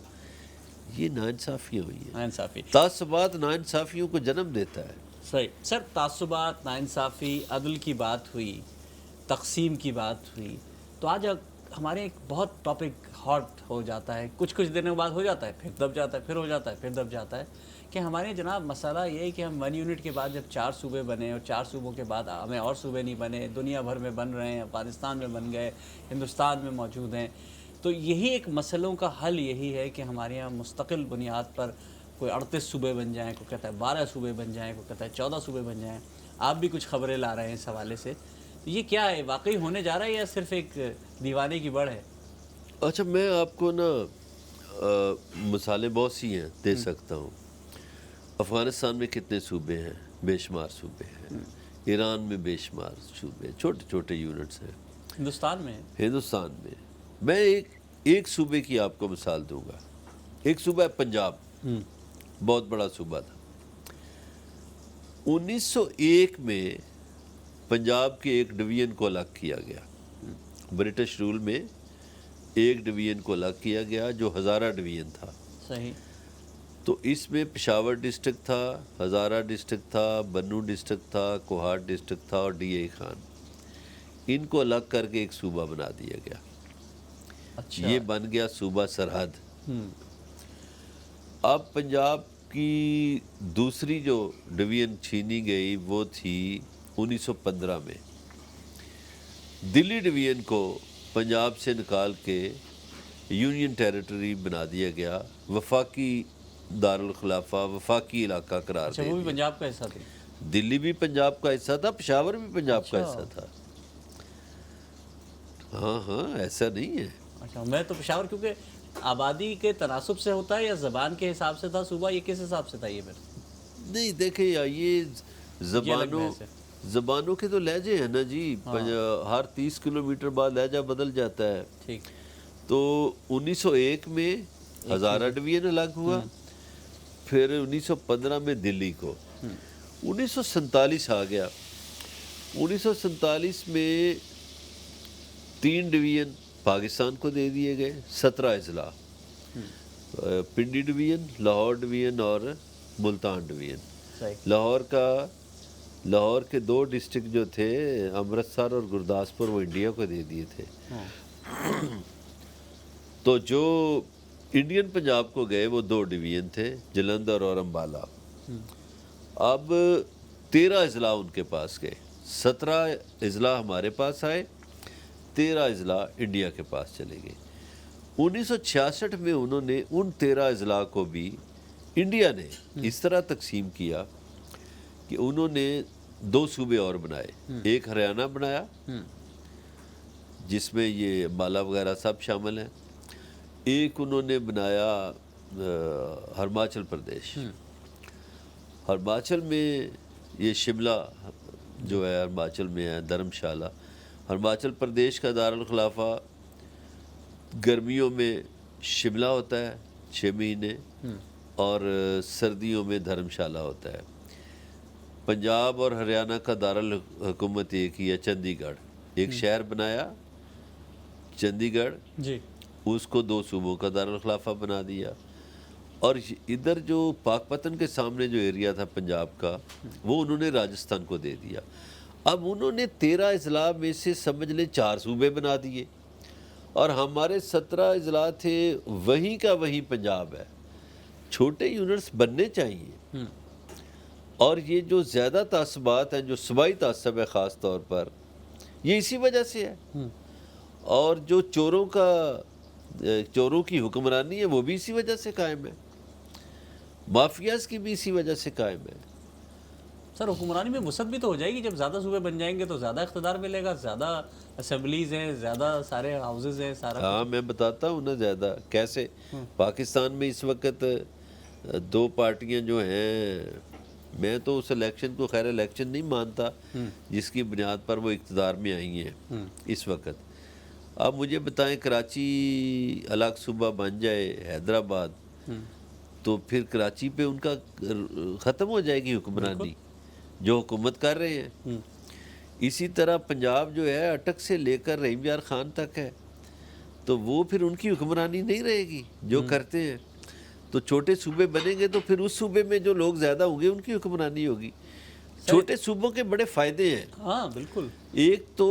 [SPEAKER 2] یہ ناانصافیاں ہوئی ہیں. تعصبات ناانصافیوں کو جنم دیتا ہے.
[SPEAKER 1] صحیح سر. تعصبات، ناانصافی، عدل کی بات ہوئی، تقسیم کی بات ہوئی، تو آج ہمارے ایک بہت ٹاپک ہاٹ ہو جاتا ہے، کچھ دنوں بعد ہو جاتا ہے، پھر دب جاتا ہے، پھر ہو جاتا ہے، پھر دب جاتا ہے، کہ ہمارے جناب مسئلہ یہ ہے کہ ہم 1 یونٹ کے بعد جب 4 صوبے بنے اور 4 صوبوں کے بعد ہمیں اور صوبے نہیں بنے، دنیا بھر میں بن رہے ہیں، افغانستان میں بن گئے، ہندوستان میں موجود ہیں، تو یہی ایک مسئلوں کا حل یہی ہے کہ ہمارے یہاں مستقل بنیاد پر کوئی 38 صوبے بن جائیں، کوئی کہتا ہے 12 صوبے بن جائیں، کوئی کہتا ہے 14 صوبے بن جائیں. آپ بھی کچھ خبریں لا رہے ہیں اس حوالے سے، یہ کیا ہے، واقعی ہونے جا رہا ہے یا صرف ایک دیوانے کی بڑھ ہے؟
[SPEAKER 2] اچھا میں آپ کو نا مثالیں بہت سی ہیں دے سکتا ہوں. افغانستان میں کتنے صوبے ہیں؟ بے شمار صوبے ہیں. ایران میں بے شمار صوبے، چھوٹے چھوٹے یونٹس ہیں.
[SPEAKER 1] ہندوستان میں
[SPEAKER 2] میں ایک صوبے کی آپ کو مثال دوں گا. ایک صوبہ ہے پنجاب، بہت بڑا صوبہ تھا. 1901 میں پنجاب کے ایک ڈویژن کو الگ کیا گیا. برٹش رول میں ایک ڈویژن کو الگ کیا گیا جو ہزارہ ڈویژن تھا.
[SPEAKER 1] صحیح.
[SPEAKER 2] تو اس میں پشاور ڈسٹرکٹ تھا، ہزارہ ڈسٹرکٹ تھا، بنو ڈسٹرکٹ تھا، کوہاٹ ڈسٹرکٹ تھا اور ڈی اے خان. ان کو الگ کر کے ایک صوبہ بنا دیا گیا.
[SPEAKER 1] اچھا.
[SPEAKER 2] یہ بن گیا صوبہ سرحد. اب پنجاب کی دوسری جو ڈویژن چھینی گئی وہ تھی 1915 میں. دلی ڈویژن کو پنجاب سے نکال کے یونین ٹیریٹری بنا دیا گیا، وفاقی دارالخلافہ، وفاقی علاقہ قرار دیا.
[SPEAKER 1] وہ بھی پنجاب کا حصہ تھی؟
[SPEAKER 2] دلی بھی پنجاب کا حصہ تھا، پشاور بھی پنجاب کا حصہ تھا. ہاں ایسا نہیں ہے.
[SPEAKER 1] اچھا میں تو پشاور کیونکہ آبادی کے تناسب سے ہوتا ہے یا زبان کے حساب سے تھا صوبہ، یہ کس حساب سے تھا یہ پھر؟
[SPEAKER 2] نہیں دیکھیں یہ زبانوں کے تو لہجے ہیں نا جی. ہر 30 کلومیٹر بعد لہجہ بدل جاتا ہے.
[SPEAKER 1] ٹھیک.
[SPEAKER 2] تو 1901 میں ہزارہ ڈویژن الگ ہوا، پھر 1915 میں دلی کو. 1947 آ گیا. 1947 میں 3 ڈویژن پاکستان کو دے دیے گئے، 17 اضلاع. پنڈی ڈویژن، لاہور ڈویژن اور ملتان ڈویژن. لاہور کے 2 ڈسٹرکٹ جو تھے امرتسر اور گرداسپور وہ انڈیا کو دے دیے تھے. تو جو انڈین پنجاب کو گئے وہ 2 ڈویژن تھے، جلندھر اور امبالہ. اب 13 اضلاع ان کے پاس گئے. 17 اضلاع ہمارے پاس آئے، 13 اضلاع انڈیا کے پاس چلے گئے. 1966 میں انہوں نے ان 13 اضلاع کو بھی انڈیا نے اس طرح تقسیم کیا کہ انہوں نے 2 صوبے اور بنائے. ایک ہریانہ بنایا جس میں یہ بالا وغیرہ سب شامل ہیں. ایک انہوں نے بنایا ہرماچل پردیش. ہرماچل میں یہ شملہ جو ہے ہرماچل میں ہے، دھرم شالہ. ہرماچل پردیش کا دارالخلافہ گرمیوں میں شملہ ہوتا ہے 6 مہینے اور سردیوں میں دھرم شالہ ہوتا ہے. پنجاب اور ہریانہ کا دارالحکومت ایک ہی ہے، چندی گڑھ. ایک شہر بنایا چندی گڑھ
[SPEAKER 1] جی،
[SPEAKER 2] اس کو 2 صوبوں کا دارالخلافہ بنا دیا. اور ادھر جو پاک پتن کے سامنے جو ایریا تھا پنجاب کا وہ انہوں نے راجستھان کو دے دیا. اب انہوں نے 13 اضلاع میں سے سمجھ لیں 4 صوبے بنا دیے اور ہمارے 17 اضلاع تھے وہیں کا وہیں پنجاب ہے. چھوٹے یونٹس بننے چاہیے. اور یہ جو زیادہ تعصبات ہیں، جو صوبائی تعصب ہے خاص طور پر، یہ اسی وجہ سے ہے. اور جو چوروں کی حکمرانی ہے وہ بھی اسی وجہ سے قائم ہے. مافیاز کی بھی اسی وجہ سے قائم ہے.
[SPEAKER 1] سر حکمرانی میں وسعت بھی تو ہو جائے گی، جب زیادہ صوبے بن جائیں گے تو زیادہ اقتدار ملے گا، زیادہ اسمبلیز ہیں، زیادہ سارے ہاؤسز ہیں، سارا
[SPEAKER 2] ہاں میں بتاتا ہوں نا زیادہ کیسے. پاکستان میں اس وقت دو پارٹیاں جو ہیں، میں تو اس الیکشن کو خیر الیکشن نہیں مانتا جس کی بنیاد پر وہ اقتدار میں آئی ہیں اس وقت. آپ مجھے بتائیں کراچی الگ صوبہ بن جائے، حیدرآباد، تو پھر کراچی پہ ان کا ختم ہو جائے گی حکمرانی جو حکومت کر رہے ہیں. اسی طرح پنجاب جو ہے اٹک سے لے کر رحیم یار خان تک ہے، تو وہ پھر ان کی حکمرانی نہیں رہے گی جو کرتے ہیں. تو چھوٹے صوبے بنیں گے تو پھر اس صوبے میں جو لوگ زیادہ ہوں گے ان کی حکمرانی ہوگی. چھوٹے صوبوں کے بڑے فائدے ہیں.
[SPEAKER 1] ہاں بالکل.
[SPEAKER 2] ایک تو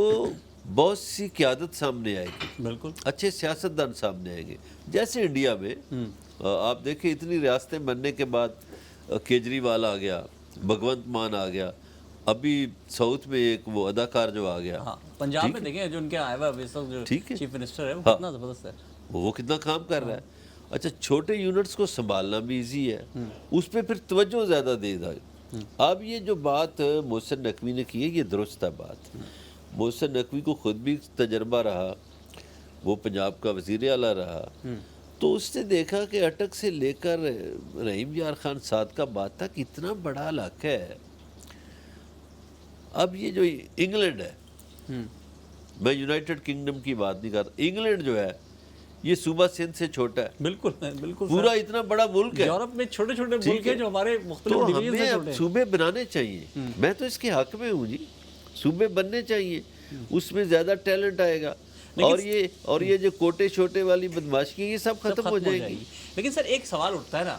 [SPEAKER 2] بہت سی قیادت سامنے آئے گی،
[SPEAKER 1] بالکل
[SPEAKER 2] اچھے سیاستدان سامنے آئیں گے. جیسے انڈیا میں آپ دیکھیں اتنی ریاستیں بننے کے بعد کیجریوال آ گیا، بھگونت مان آ گیا، ابھی ساؤتھ میں ایک وہ اداکار جو آ گیا.
[SPEAKER 1] ہاں پنجاب میں دیکھیں جو ان کے آئے ہوا جو چیف منسٹر ہے وہ کتنا زبردست ہے،
[SPEAKER 2] وہ کتنا کام کر رہا ہے. اچھا چھوٹے یونٹس کو سنبھالنا بھی ایزی ہے، اس پہ پھر توجہ زیادہ دے گا. اب یہ جو بات محسن نقوی نے کی ہے یہ درست ہے بات. محسن نقوی کو خود بھی تجربہ رہا، وہ پنجاب کا وزیر اعلیٰ رہا، تو اس نے دیکھا کہ اٹک سے لے کر رحیم یار خان صادقہ بات تک اتنا بڑا علاقہ ہے. اب یہ جو انگلینڈ ہے، میں یونائٹڈ کنگڈم کی بات نہیں کرتا، انگلینڈ جو ہے یہ صوبہ سندھ سے چھوٹا ہے.
[SPEAKER 1] بالکل بالکل
[SPEAKER 2] پورا اتنا بڑا ملک ہے.
[SPEAKER 1] یورپ میں چھوٹے چھوٹے ملک ہیں جو ہمارے مختلف
[SPEAKER 2] تو
[SPEAKER 1] ڈویژن سے
[SPEAKER 2] ہمیں
[SPEAKER 1] چھوٹے
[SPEAKER 2] اب صوبے بنانے چاہیے. میں تو اس کے حق میں ہوں جی، صوبے بننے چاہیے، اس میں زیادہ ٹیلنٹ آئے گا. اور یہ جو کوٹے چھوٹے والی بدماشی ہے یہ سب ختم ہو جائے گی.
[SPEAKER 1] لیکن سر ایک سوال اٹھتا ہے نا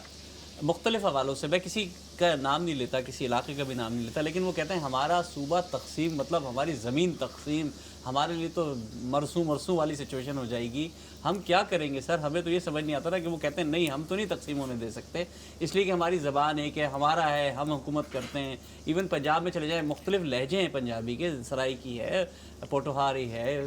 [SPEAKER 1] مختلف حوالوں سے، میں کسی کا نام نہیں لیتا، کسی علاقے کا بھی نام نہیں لیتا، لیکن وہ کہتے ہیں ہمارا صوبہ تقسیم مطلب ہماری زمین تقسیم ہمارے لیے تو مرسوں والی سچویشن ہو جائے گی. ہم کیا کریں گے سر؟ ہمیں تو یہ سمجھ نہیں آتا نا کہ وہ کہتے ہیں نہیں ہم تو نہیں تقسیم ہونے دے سکتے، اس لیے کہ ہماری زبان ایک ہے، ہمارا ہے، ہم حکومت کرتے ہیں. ایون پنجاب میں چلے جائیں مختلف لہجے ہیں پنجابی کے، سرائیکی ہے، پوٹوہاری ہے،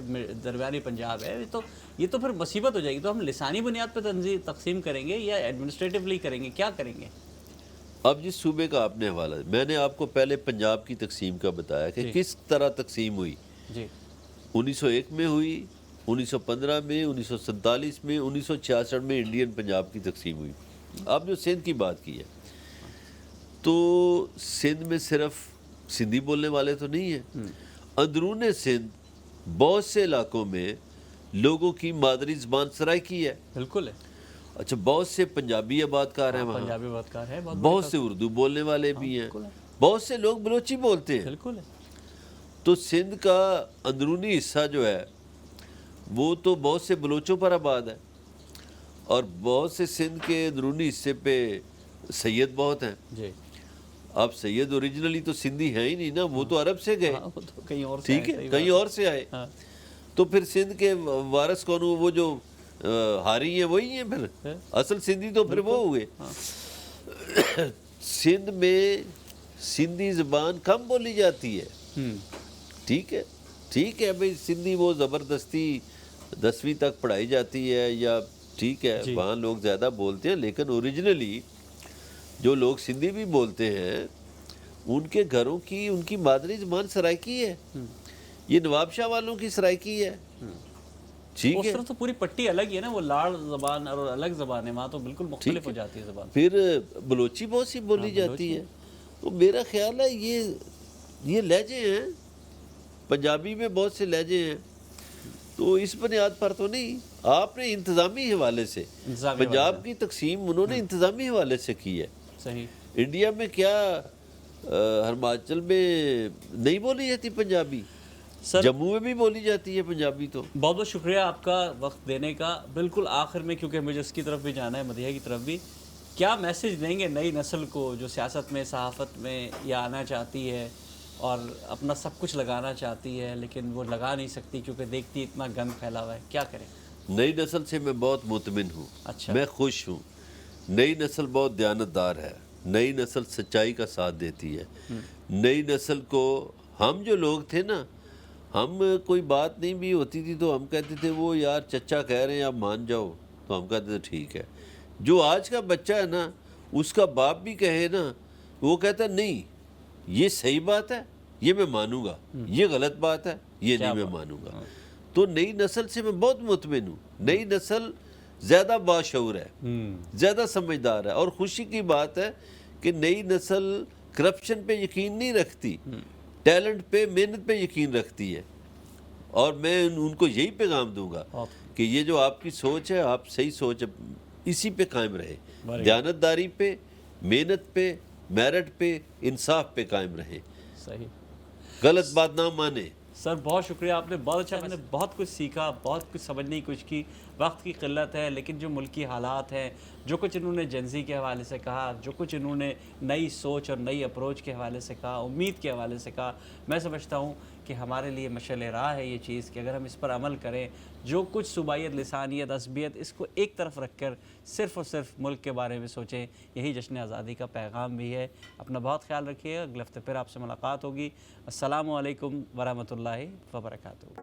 [SPEAKER 1] درمیانی پنجاب ہے. تو یہ تو پھر مصیبت ہو جائے گی. تو ہم لسانی بنیاد پہ تقسیم کریں گے یا ایڈمنسٹریٹولی کریں گے، کیا کریں گے؟
[SPEAKER 2] اب جس صوبے کا آپ نے حوالہ، میں نے آپ کو پہلے پنجاب کی تقسیم کا بتایا کہ کس طرح تقسیم ہوئی. 1901 میں ہوئی، 1915 میں، 1947 میں، 1966 میں انڈین پنجاب کی تقسیم ہوئی. آپ جو سندھ کی بات کی ہے تو سندھ میں صرف سندھی بولنے والے تو نہیں ہیں. اندرون سندھ بہت سے علاقوں میں لوگوں کی مادری زبان سرائیکی ہے.
[SPEAKER 1] بالکل ہے.
[SPEAKER 2] اچھا بہت سے پنجابی آباد کار ہیں وہاں،
[SPEAKER 1] پنجابی آباد کار ہے،
[SPEAKER 2] بہت سے اردو بولنے والے بھی ہیں، بہت سے لوگ بلوچی بولتے ہیں.
[SPEAKER 1] بالکل ہے.
[SPEAKER 2] تو سندھ کا اندرونی حصہ جو ہے وہ تو بہت سے بلوچوں پر آباد ہے، اور بہت سے سندھ کے اندرونی حصے پہ سید بہت ہیں.
[SPEAKER 1] جی
[SPEAKER 2] اب سید اوریجنلی تو سندھی ہیں ہی نہیں نا، وہ تو عرب سے گئے،
[SPEAKER 1] کہیں اور
[SPEAKER 2] ٹھیک ہے، کہیں اور سے آئے. تو پھر سندھ کے وارث کون ہو؟ وہ جو ہاری ہیں وہی ہیں، پھر اصل سندھی تو پھر وہ ہوئے. سندھ میں سندھی زبان کم بولی جاتی ہے. ٹھیک ہے، ٹھیک ہے بھائی سندھی وہ زبردستی 10ویں تک پڑھائی جاتی ہے، یا ٹھیک ہے وہاں لوگ زیادہ بولتے ہیں، لیکن اوریجنلی جو لوگ سندھی بھی بولتے ہیں ان کے گھروں کی ان کی مادری زبان سرائیکی ہے. یہ نواب شاہ والوں کی سرائیکی ہے. ٹھیک ہے،
[SPEAKER 1] اس طرح تو پوری پٹی الگ ہی ہے نا، وہ لاڑ زبان اور الگ زبان ہے، وہاں تو بالکل مختلف ہو جاتی ہے زبان.
[SPEAKER 2] پھر بلوچی بہت سی بولی جاتی ہے. تو میرا خیال ہے یہ لہجے ہیں، پنجابی میں بہت سے لہجے ہیں. تو اس بنیاد پر تو نہیں، آپ نے انتظامی حوالے سے پنجاب کی تقسیم انہوں نے انتظامی حوالے سے کی ہے.
[SPEAKER 1] صحیح.
[SPEAKER 2] انڈیا میں کیا ہماچل میں نہیں بولی جاتی پنجابی؟ جموں میں بھی بولی جاتی ہے پنجابی. تو
[SPEAKER 1] بہت بہت شکریہ آپ کا وقت دینے کا. بالکل آخر میں کیونکہ مجھے اس کی طرف بھی جانا ہے، مدیحہ کی طرف بھی، کیا میسج دیں گے نئی نسل کو جو سیاست میں صحافت میں یا آنا چاہتی ہے اور اپنا سب کچھ لگانا چاہتی ہے لیکن وہ لگا نہیں سکتی کیونکہ دیکھتی اتنا گند پھیلا ہوا ہے؟ کیا کریں؟
[SPEAKER 2] نئی نسل سے میں بہت مطمئن ہوں.
[SPEAKER 1] اچھا.
[SPEAKER 2] میں خوش ہوں. نئی نسل بہت دیانتدار ہے. نئی نسل سچائی کا ساتھ دیتی ہے. نئی نسل کو ہم جو لوگ تھے نا، ہم کوئی بات نہیں بھی ہوتی تھی تو ہم کہتے تھے وہ یار چچا کہہ رہے ہیں آپ مان جاؤ، تو ہم کہتے تھے ٹھیک ہے. جو آج کا بچہ ہے نا، اس کا باپ بھی کہے نا، وہ کہتا ہے نہیں یہ صحیح بات ہے، یہ میں مانوں گا، یہ غلط بات ہے، یہ نہیں میں مانوں گا۔ تو نئی نسل سے میں بہت مطمئن ہوں، نئی نسل زیادہ باشعور ہے، زیادہ سمجھدار ہے، اور خوشی کی بات ہے کہ نئی نسل کرپشن پہ یقین نہیں رکھتی، ٹیلنٹ پہ، محنت پہ یقین رکھتی ہے۔ اور میں ان کو یہی پیغام دوں گا کہ یہ جو آپ کی سوچ ہے، آپ صحیح سوچ ہے، اسی پہ قائم رہے، دیانتداری پہ، محنت پہ، میرٹ پہ، انصاف پہ قائم رہے،
[SPEAKER 1] صحیح
[SPEAKER 2] غلط بات نہ مانے۔
[SPEAKER 1] سر بہت شکریہ، آپ نے بہت اچھا، میں نے بہت کچھ سیکھا، بہت کچھ سمجھنے کی کوشش کی۔ وقت کی قلت ہے، لیکن جو ملکی حالات ہیں، جو کچھ انہوں نے جنزی کے حوالے سے کہا، جو کچھ انہوں نے نئی سوچ اور نئی اپروچ کے حوالے سے کہا، امید کے حوالے سے کہا، میں سمجھتا ہوں کہ ہمارے لیے مشعل راہ ہے یہ چیز، کہ اگر ہم اس پر عمل کریں، جو کچھ صوبائیت، لسانیت، عصبیت، اس کو ایک طرف رکھ کر صرف اور صرف ملک کے بارے میں سوچیں، یہی جشن آزادی کا پیغام بھی ہے۔ اپنا بہت خیال رکھیے گا، اگلے ہفتے پھر آپ سے ملاقات ہوگی۔ السلام علیکم ورحمۃ اللہ وبرکاتہ۔